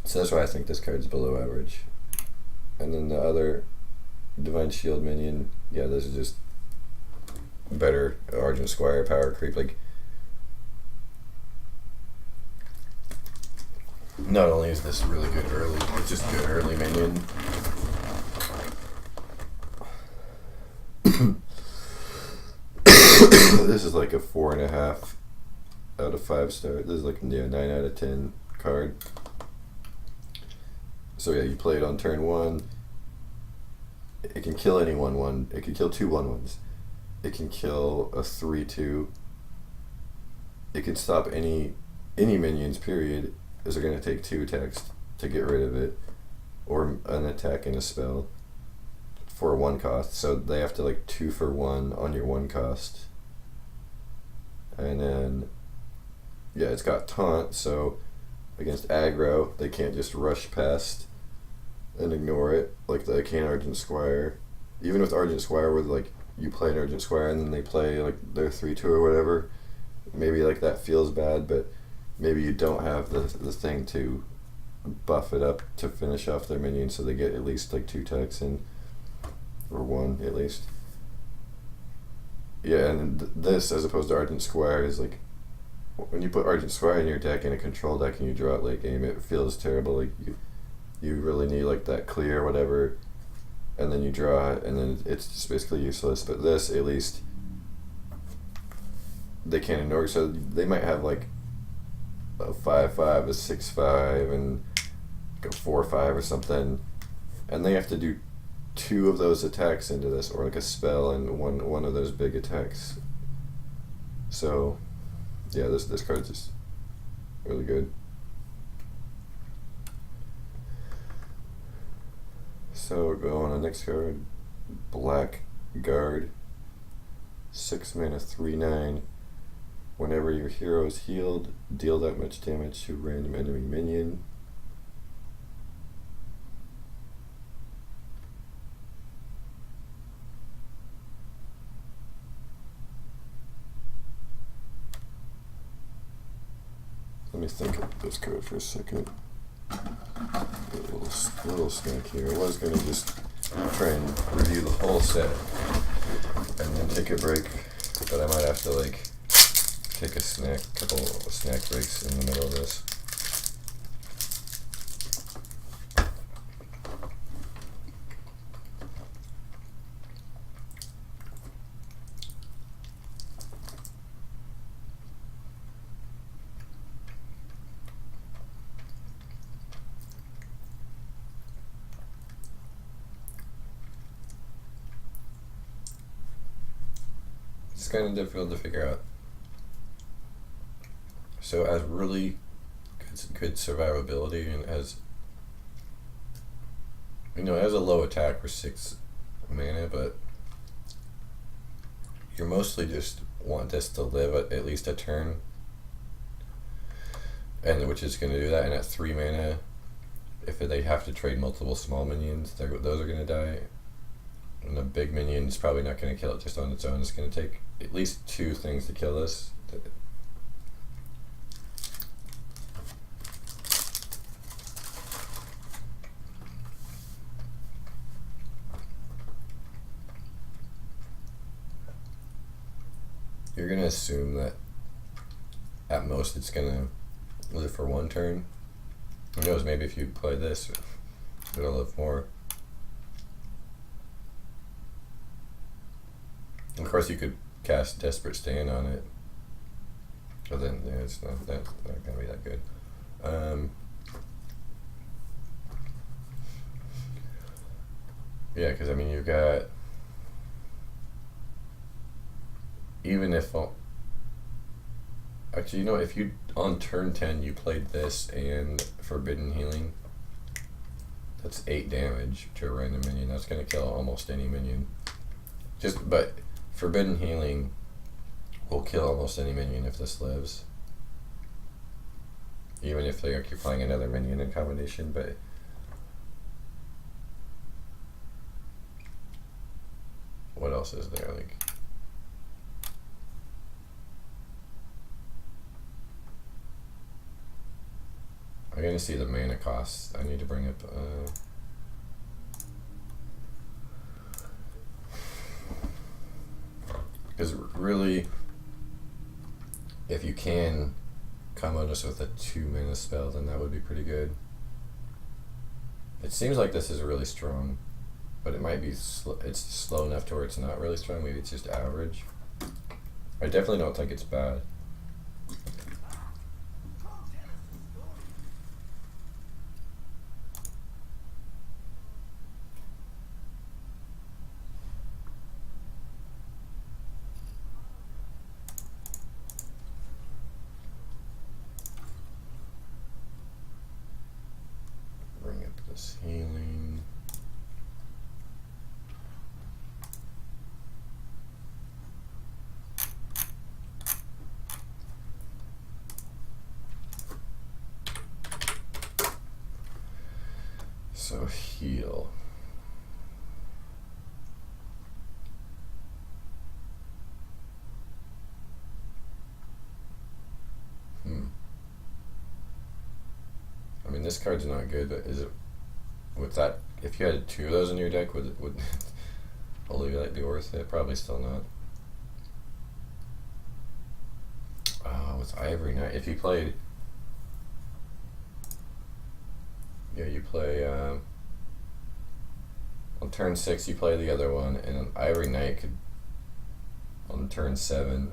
So that's why I think this card's below average. And then the other Divine Shield minion, yeah, this is just better Argent Squire power creep. Like, not only is this really good early, it's just good early minion. This is like a 4.5 out of 5 star. This is like 9 out of 10 card. So yeah, you play it on turn 1. It can kill any 1/1. It can kill 2 1/1s. It can kill a 3/2. It can stop any minions, period, as they're going to take 2 attacks to get rid of it, or an attack and a spell for a 1 cost. So they have to like 2 for 1 on your 1 cost. And then, yeah, it's got taunt, so against aggro, they can't just rush past and ignore it like they can Argent Squire. Even with Argent Squire, where like you play an Argent Squire and then they play like their 3/2 or whatever, maybe like that feels bad, but maybe you don't have the thing to buff it up to finish off their minion, so they get at least like 2 attacks in, or 1 at least. Yeah, and this, as opposed to Argent Squire, is like, when you put Argent Squire in your deck in a control deck and you draw it late game, it feels terrible. Like you really need like that clear or whatever, and then you draw it, and then it's just basically useless. But this, at least, they can't ignore. So they might have like a 5/5, a 6/5, and like a 4/5 or something, and they have to do 2 of those attacks into this, or like a spell and one of those big attacks. So yeah, this card's just really good. So we'll go on the next card, Blackguard. 6 mana, 3/9. Whenever your hero is healed, deal that much damage to random enemy minion. Let me think of this card for a second. A little snack here. I was going to just try and review the whole set and then take a break, but I might have to like take a couple of snack breaks in the middle of this. It's kind of difficult to figure out. So as really good survivability, and as it has a low attack for 6 mana, but you mostly just want this to live at least a turn, and which is going to do that. And at 3 mana, if they have to trade multiple small minions, those are going to die. And the big minion is probably not going to kill it just on its own. It's going to take at least 2 things to kill this. You're going to assume that at most it's going to live for 1 turn. Who knows, maybe if you play this, it'll live more. Of course, you could cast Desperate Stand on it, but then it's not going to be that good. Yeah, because I mean, you've got, even if actually, if you on turn 10 you played this and Forbidden Healing, That's 8 damage to a random minion. That's gonna kill almost any minion. But Forbidden Healing will kill almost any minion if this lives. Even if you're playing another minion in combination, but what else is there? Like, I'm gonna see the mana cost. I need to bring up. Because really, if you can combo us with a 2 mana spell, then that would be pretty good. It seems like this is really strong, but it might be it's slow enough to where it's not really strong. Maybe it's just average. I definitely don't think it's bad. Healing. So heal. I mean, this card's not good, but is it? With that, if you had 2 of those in your deck, would Holy Light be worth it? Probably still not. With Ivory Knight, if you played, yeah, you play on turn 6, you play the other one, and an Ivory Knight could on turn 7.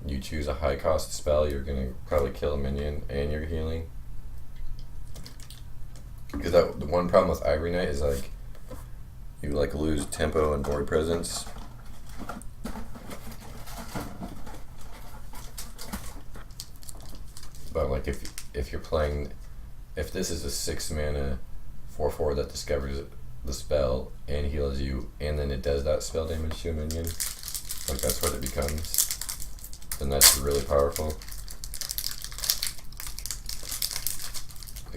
You choose a high cost spell, you're gonna probably kill a minion, and you're healing. Because the one problem with Ivory Knight is like you like lose tempo and board presence. But like if you're playing, if this is a 6 mana 4/4 that discovers the spell and heals you, and then it does that spell damage to a minion, like that's what it becomes. Then that's really powerful.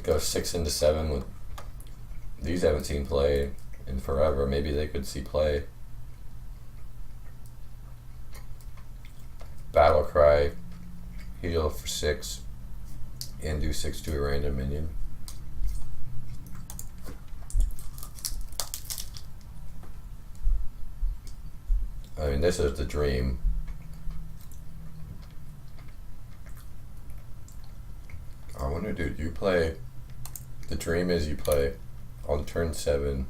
Go 6 into 7 with these. Haven't seen play in forever. Maybe they could see play. Battle Cry, heal for 6, and do 6 to a random minion. I mean, this is the dream. I wonder, dude, you play. The dream is you play on turn 7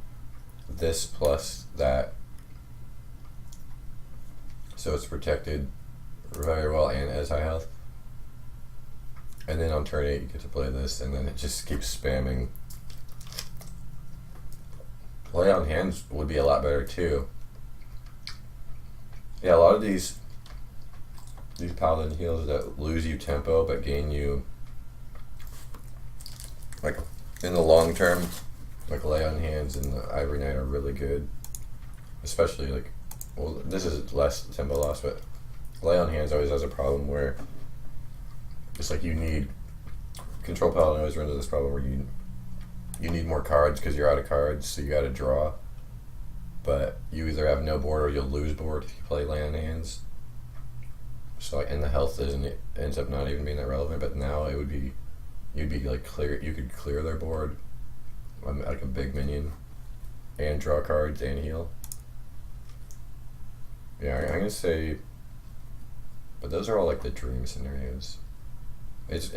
this plus that, so it's protected very well and as high health, and then on turn 8 you get to play this, and then it just keeps spamming. Lay on Hands would be a lot better too. Yeah, a lot of these Paladin heals that lose you tempo but gain you, like in the long term, like Lay on Hands and the Ivory Knight are really good. Especially like, well, this is less tempo loss, but Lay on Hands always has a problem where it's like you need, Control Paladin always runs into this problem where you need more cards because you're out of cards, so you got to draw. But you either have no board or you'll lose board if you play Lay on Hands. So and the health ends up not even being that relevant. But now it would be, you'd be like you could clear their board like a big minion and draw cards and heal. Yeah, I'm gonna say, but those are all like the dream scenarios. It's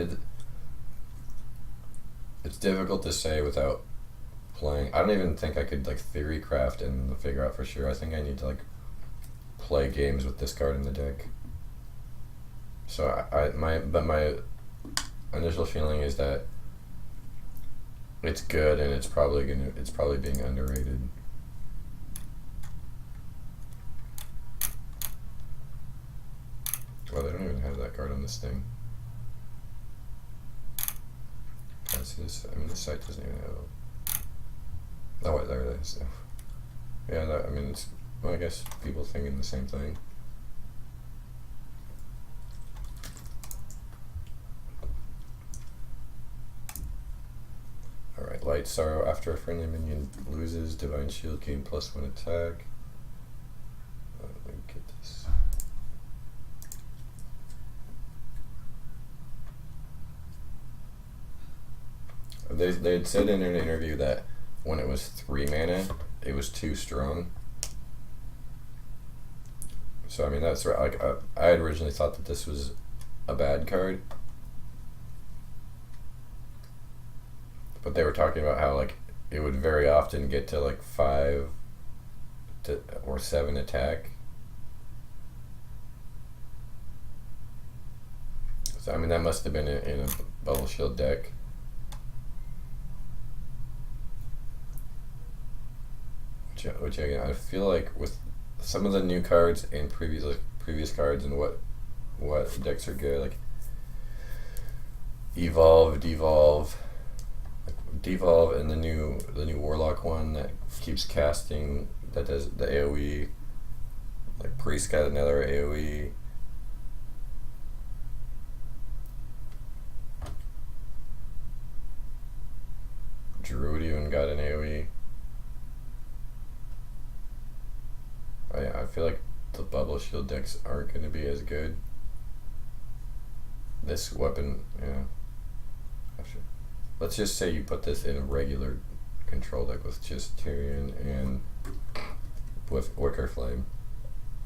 difficult to say without playing. I don't even think I could like theory craft and figure out for sure. I think I need to like play games with this card in the deck. So my initial feeling is that it's good, and it's probably being underrated. Well, they don't even have that card on this thing. Can't see this. I mean, this site doesn't even have Oh wait, there it is. Yeah, that, I mean, it's, well, I guess people thinking the same thing. Alright, Light Sorrow. After a friendly minion loses, Divine Shield gain +1 attack. Let me get this. They had said in an interview that when it was 3 mana, it was too strong. So I mean, that's right. Like I had originally thought that this was a bad card, but they were talking about how like it would very often get to like 5 or 7 attack. So I mean, that must have been in a Bubble Shield deck. Which again, I feel like with some of the new cards and previous cards and what decks are good, like devolve, and the new Warlock one that keeps casting, that does the AoE. Like Priest got another AoE. Druid even got an AoE. I feel like the Bubble Shield decks aren't going to be as good. This weapon, yeah. Actually, let's just say you put this in a regular control deck with just Tyrion and with Wicker Flame.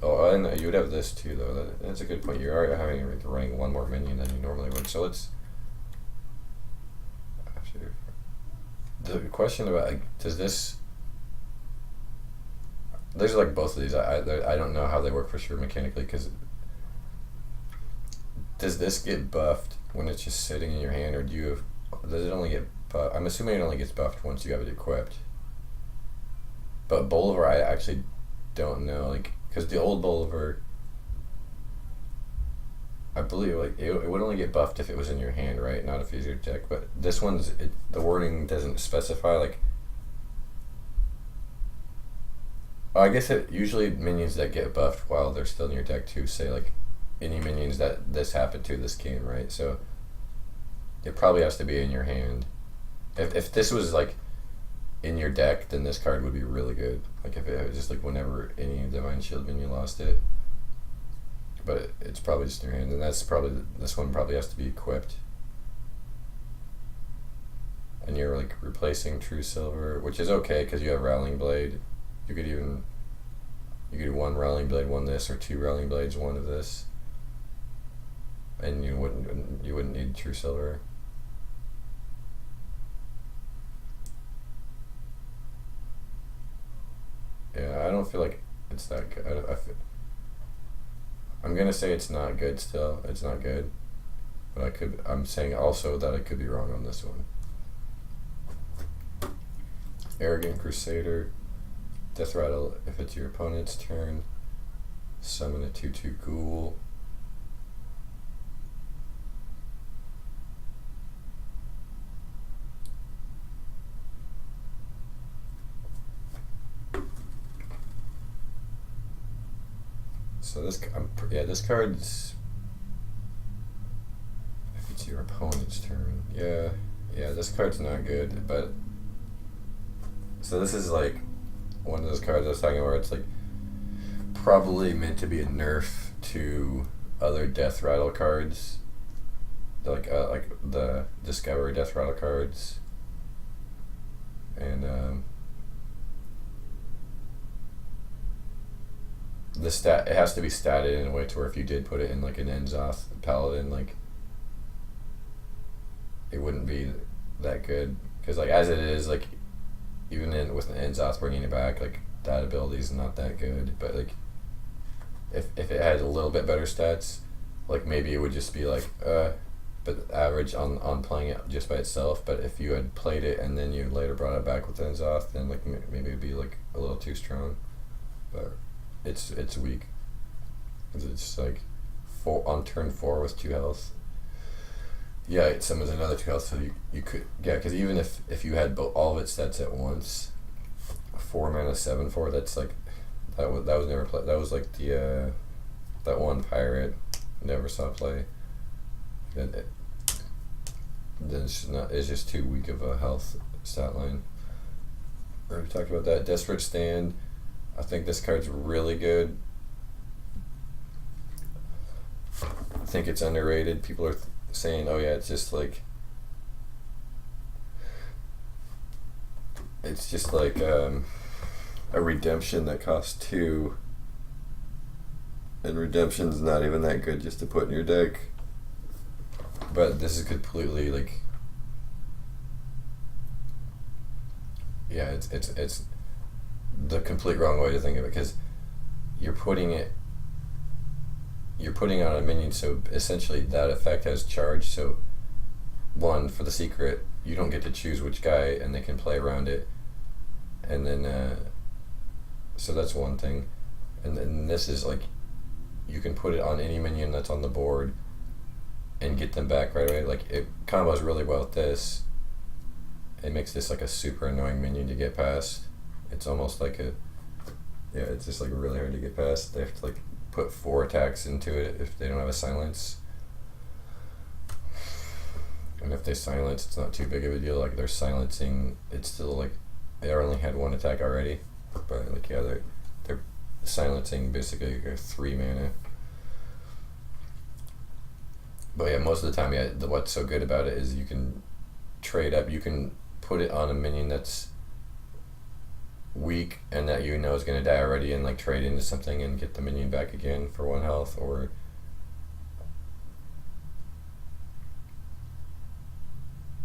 Oh, and you would have this too, though. That's a good point. You're already running one more minion than you normally would. So let's. Actually, the question about, like, does this. There's like both of these. I don't know how they work for sure mechanically, because does this get buffed when it's just sitting in your hand, or does it only get buffed? I'm assuming it only gets buffed once you have it equipped. But Bolivar, I actually don't know, like, because the old Bolivar, I believe like it would only get buffed if it was in your hand, right? Not if it's your deck. But this one's the wording doesn't specify, like. I guess it usually minions that get buffed while they're still in your deck too, say like any minions that this happened to this game, right? So it probably has to be in your hand. If this was like in your deck, then this card would be really good. Like if it was just like whenever any Divine Shield minion lost it. But it's probably just in your hand, and that's probably, this one probably has to be equipped. And you're like replacing True Silver, which is okay because you have Rallying Blade. You could do 1 Rallying Blade, 1 this, or 2 Rallying Blades, 1 of this, and you wouldn't need True Silver. Yeah, I don't feel like it's that good. I'm gonna say it's not good. Still, it's not good, but I'm saying also that I could be wrong on this one. Arrogant Crusader. Death Rattle, if it's your opponent's turn, summon a 2/2 ghoul. So this card's, if it's your opponent's turn, yeah, this card's not good, but, so this is like one of those cards I was talking about where it's like probably meant to be a nerf to other Death Rattle cards, like the Discovery Death Rattle cards, and it has to be statted in a way to where if you did put it in like an Enzoth Paladin, like it wouldn't be that good, because like as it is, like even with the Enzoth bringing it back, like that ability is not that good. But like if it had a little bit better stats, like maybe it would just be like but average on playing it just by itself. But if you had played it and then you later brought it back with Enzoth, then like maybe it'd be like a little too strong. But it's weak, because it's like on turn 4 with 2 health. Yeah, it summons another 2 health, so you could, yeah, because even if you had all of its stats at once, 4 mana 7/4. That's like that was never played. That was like the that one pirate never saw play. Then it's just too weak of a health stat line. We already talked about that. Desperate Stand. I think this card's really good. I think it's underrated. People are saying, "Oh yeah, it's just like a redemption that costs 2, and redemption's not even that good just to put in your deck." But this is completely like, yeah, it's the complete wrong way to think of it, because you're putting on a minion, so essentially that effect has charge. So one, for the secret, you don't get to choose which guy, and they can play around it, and then so that's one thing. And then this is like, you can put it on any minion that's on the board and get them back right away. Like, it combos really well with this. It makes this like a super annoying minion to get past. It's almost like it's just like really hard to get past. They have to like put 4 attacks into it if they don't have a silence. And if they silence, it's not too big of a deal. Like, they're silencing, it's still like, they only had 1 attack already. But like, yeah, they're silencing basically like 3 mana. But yeah, most of the time, what's so good about it is you can trade up. You can put it on a minion that's weak and that you know is going to die already, and like trade into something and get the minion back again for 1 health. Or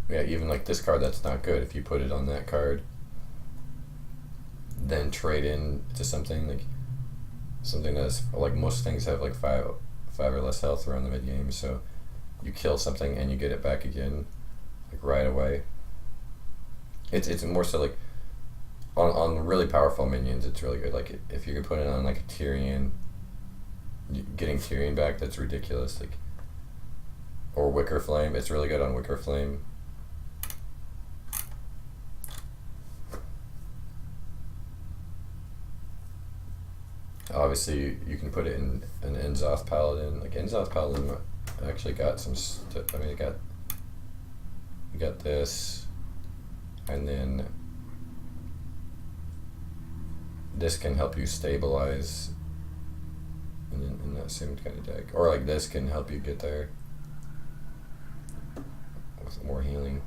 yeah, even like this card that's not good, if you put it on that card, then trade in to something that's like, most things have like 5 or less health around the mid game, so you kill something and you get it back again like right away. It's more so like on really powerful minions, it's really good. Like, if you can put it on like a Tyrion, getting Tyrion back, that's ridiculous. Like, or Wicker Flame, it's really good on Wicker Flame. Obviously, you can put it in an Enzoth Paladin. Like, Enzoth Paladin actually got some I mean, you got this, and then this can help you stabilize in that same kind of deck. Or like, this can help you get there with more healing.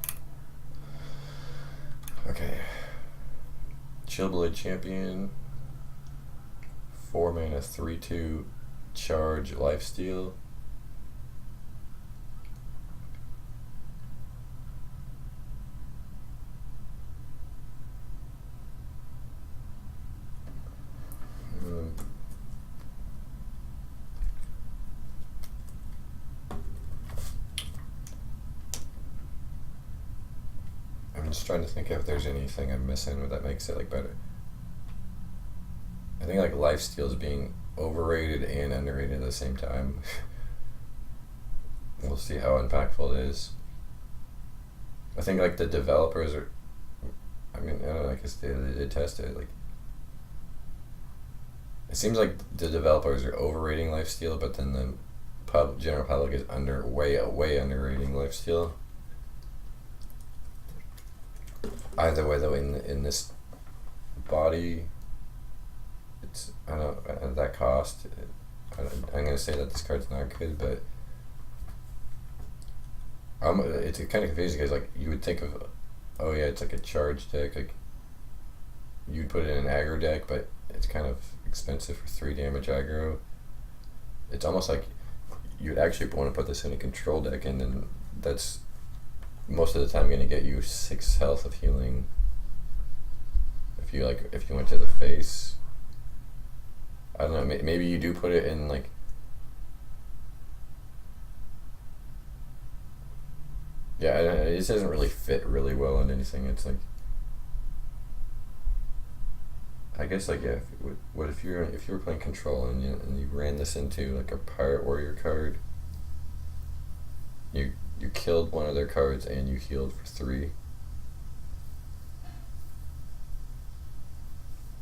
Okay. Chillblade Champion. 4 mana, 3/2, charge, lifesteal. I'm just trying to think if there's anything I'm missing that makes it like better. I think like lifesteal is being overrated and underrated at the same time. We'll see how impactful it is. I think like the developers are, I mean, I don't know, I guess they did test it. Like, it seems like the developers are overrating lifesteal, but then the general public is way underrating lifesteal. Either way, though, in this body, it's, I don't know, at that cost, I'm gonna say that this card's not good, but it's kind of confusing, because like, you would think of, oh yeah, it's like a charge deck, like you'd put it in an aggro deck, but it's kind of expensive for 3 damage aggro. It's almost like you'd actually want to put this in a control deck, and then that's most of the time going to get you 6 health of healing. If you went to the face, I don't know, maybe you do put it in like, yeah, it doesn't really fit really well in anything. It's like, I guess like, yeah, what if you were playing control and you ran this into like a pirate warrior card, you killed one of their cards and you healed for 3.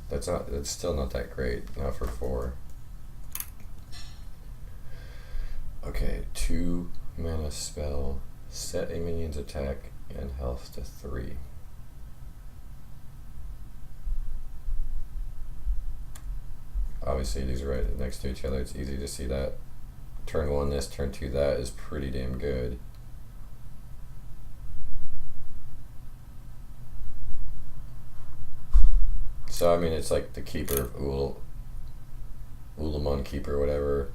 That's still not that great. Not for 4. Okay, 2 mana spell. Set a minion's attack and health to 3. Obviously these are right next to each other, it's easy to see that. Turn 1 this, turn 2 that is pretty damn good. So I mean it's like the keeper of Ulamon keeper, whatever.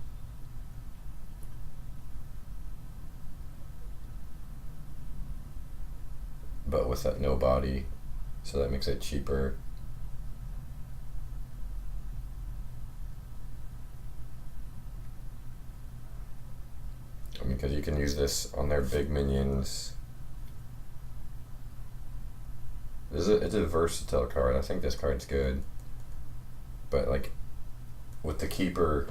But with that no body, so that makes it cheaper. I mean, because you can use this on their big minions. It's a versatile card. I think this card's good. But like, with the keeper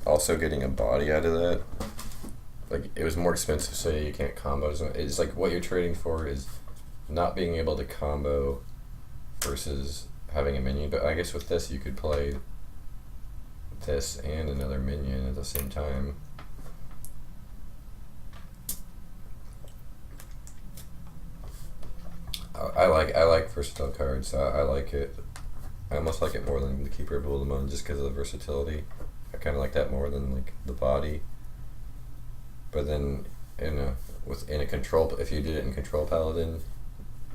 also getting a body out of that, like it was more expensive, so you can't combo. It's like what you're trading for is not being able to combo versus having a minion. But I guess with this you could play this and another minion at the same time. I like versatile cards. I like it. I almost like it more than the Keeper of Ulamon just because of the versatility. I kind of like that more than like the body. But then in a control, if you did it in control Paladin,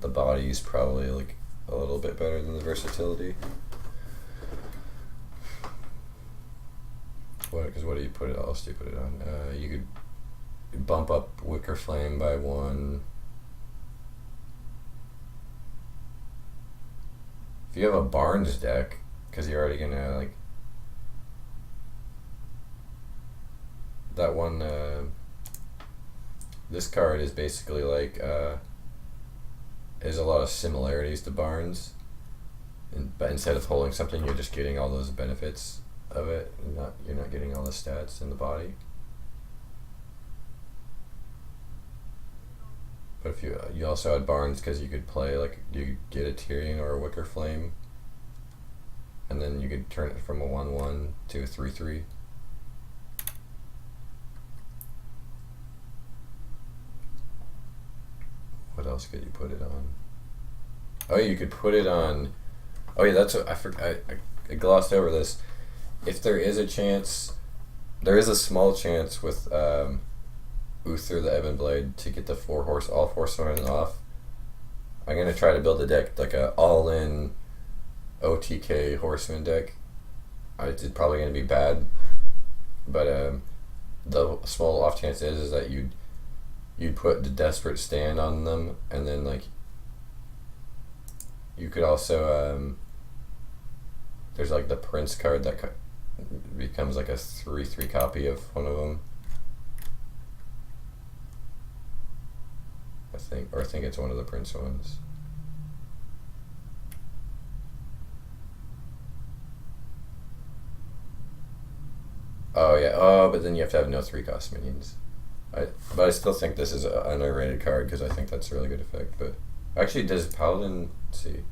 the body is probably like a little bit better than the versatility. Because what do you put it? Else do you put it on? You could bump up Wicker Flame by 1. If you have a Barnes deck, because you're already gonna like that one. This card is basically like there's a lot of similarities to Barnes, but instead of holding something, you're just getting all those benefits of it. You're not getting all the stats in the body. But if you also had Barnes because you could play like you could get a Tyrion or a Wicker Flame, and then you could turn it from a 1/1 to a 3/3. What else could you put it on? Oh, you could put it on. Oh yeah, that's what I glossed over this. If there is a chance, there is a small chance with Uther the Ebon Blade to get the all 4 swords off. I'm gonna try to build a deck like a all-in OTK Horseman deck. It's probably gonna be bad, but the small off chance is that you'd put the Desperate Stand on them, and then like you could also there's like the Prince card that becomes like a 3/3 copy of one of them. I think it's one of the Prince ones. Oh yeah. Oh, but then you have to have no 3-cost minions. But I still think this is an underrated card because I think that's a really good effect. But actually, does Paladin? Let's see.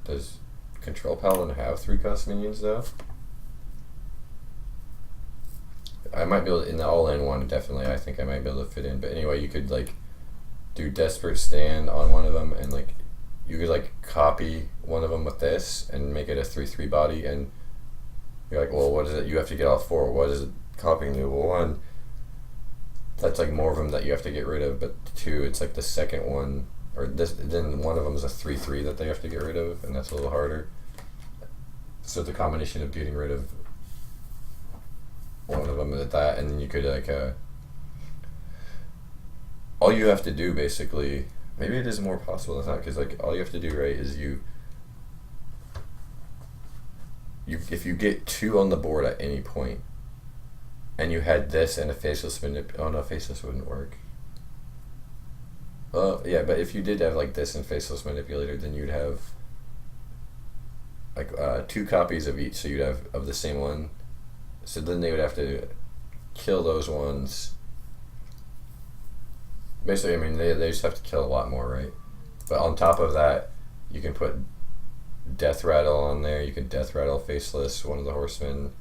Does Control Paladin have 3-cost minions though? I might be able to, in the all-in one, definitely. I think I might be able to fit in. But anyway, you could like do Desperate Stand on one of them, and like you could like copy one of them with this and make it a 3/3 body, and you're like, well, what is it? You have to get all 4. What is it copying the 1? That's like more of them that you have to get rid of. But 2, it's like the second one, or this. Then one of them is a 3/3 that they have to get rid of, and that's a little harder. So the combination of getting rid of one of them at that, and then you could like all you have to do basically, maybe it is more possible than that, because like all you have to do, right, is you if you get 2 on the board at any point, and you had this and a Faceless oh no, Faceless wouldn't work. Yeah, but if you did have like this and Faceless Manipulator, then you'd have like 2 copies of each, so you'd have of the same one. So then they would have to kill those ones. Basically, I mean, they just have to kill a lot more, right? But on top of that, you can put Death Rattle on there. You can Death Rattle Faceless, one of the horsemen.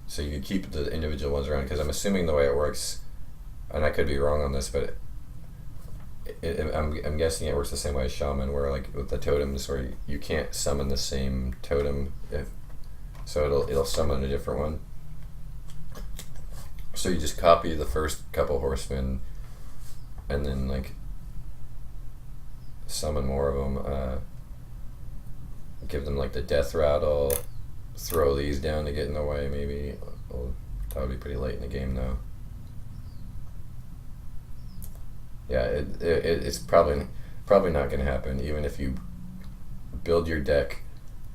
So you can keep the individual ones around, because I'm assuming the way it works, and I could be wrong on this, but I'm guessing it works the same way as Shaman, where like with the totems, where you can't summon the same totem, so it'll summon a different one. So you just copy the first couple horsemen, and then like summon more of them. Give them like the Death Rattle. Throw these down to get in the way, maybe. Well, that would be pretty late in the game, though. Yeah, it's probably not going to happen. Even if you build your deck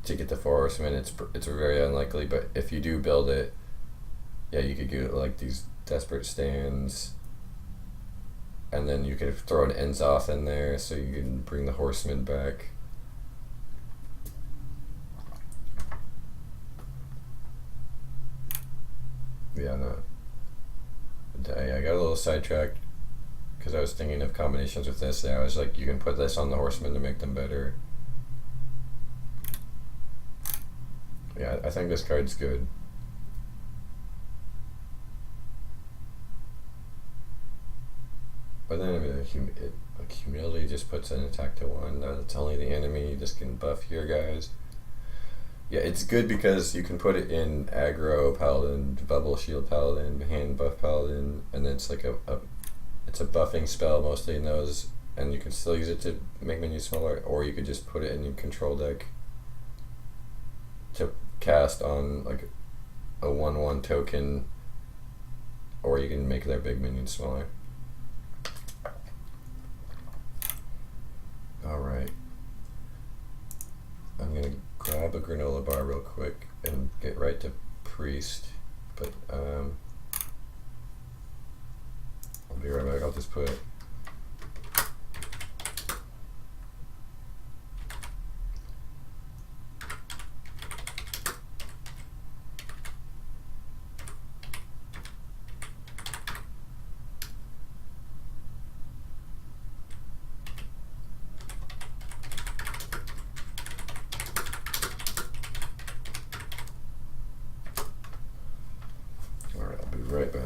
to get the 4 horsemen, it's very unlikely. But if you do build it, yeah, you could get like these Desperate Stands, and then you could throw an Enzoth in there, so you can bring the horsemen back. Yeah, no. I got a little sidetracked because I was thinking of combinations with this. There, I was like, you can put this on the horsemen to make them better. Yeah, I think this card's good. But then I mean, Humility just puts an attack to 1. That's only the enemy. You just can buff your guys. Yeah, it's good because you can put it in aggro Paladin, bubble shield Paladin, hand buff Paladin, and then it's like it's a buffing spell mostly in those, and you can still use it to make minions smaller, or you could just put it in your control deck to cast on like a 1/1 token, or you can make their big minions smaller. Alright. I'm gonna grab a granola bar real quick and get right to Priest, but I'll be right back. I'll just put right back.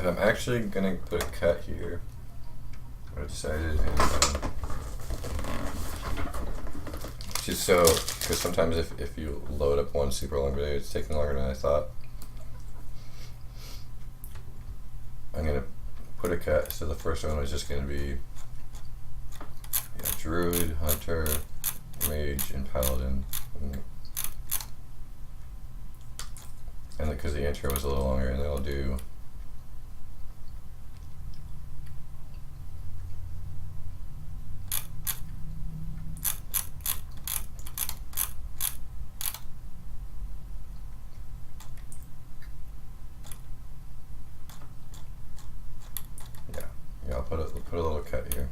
But I'm actually gonna put a cut here. I decided, and just so, because sometimes if you load up one super long video, it's taking longer than I thought. I'm gonna put a cut. So the first one was just gonna be Druid, Hunter, Mage, and Paladin. And because the intro was a little longer, and then I'll do I'll put a little cut here.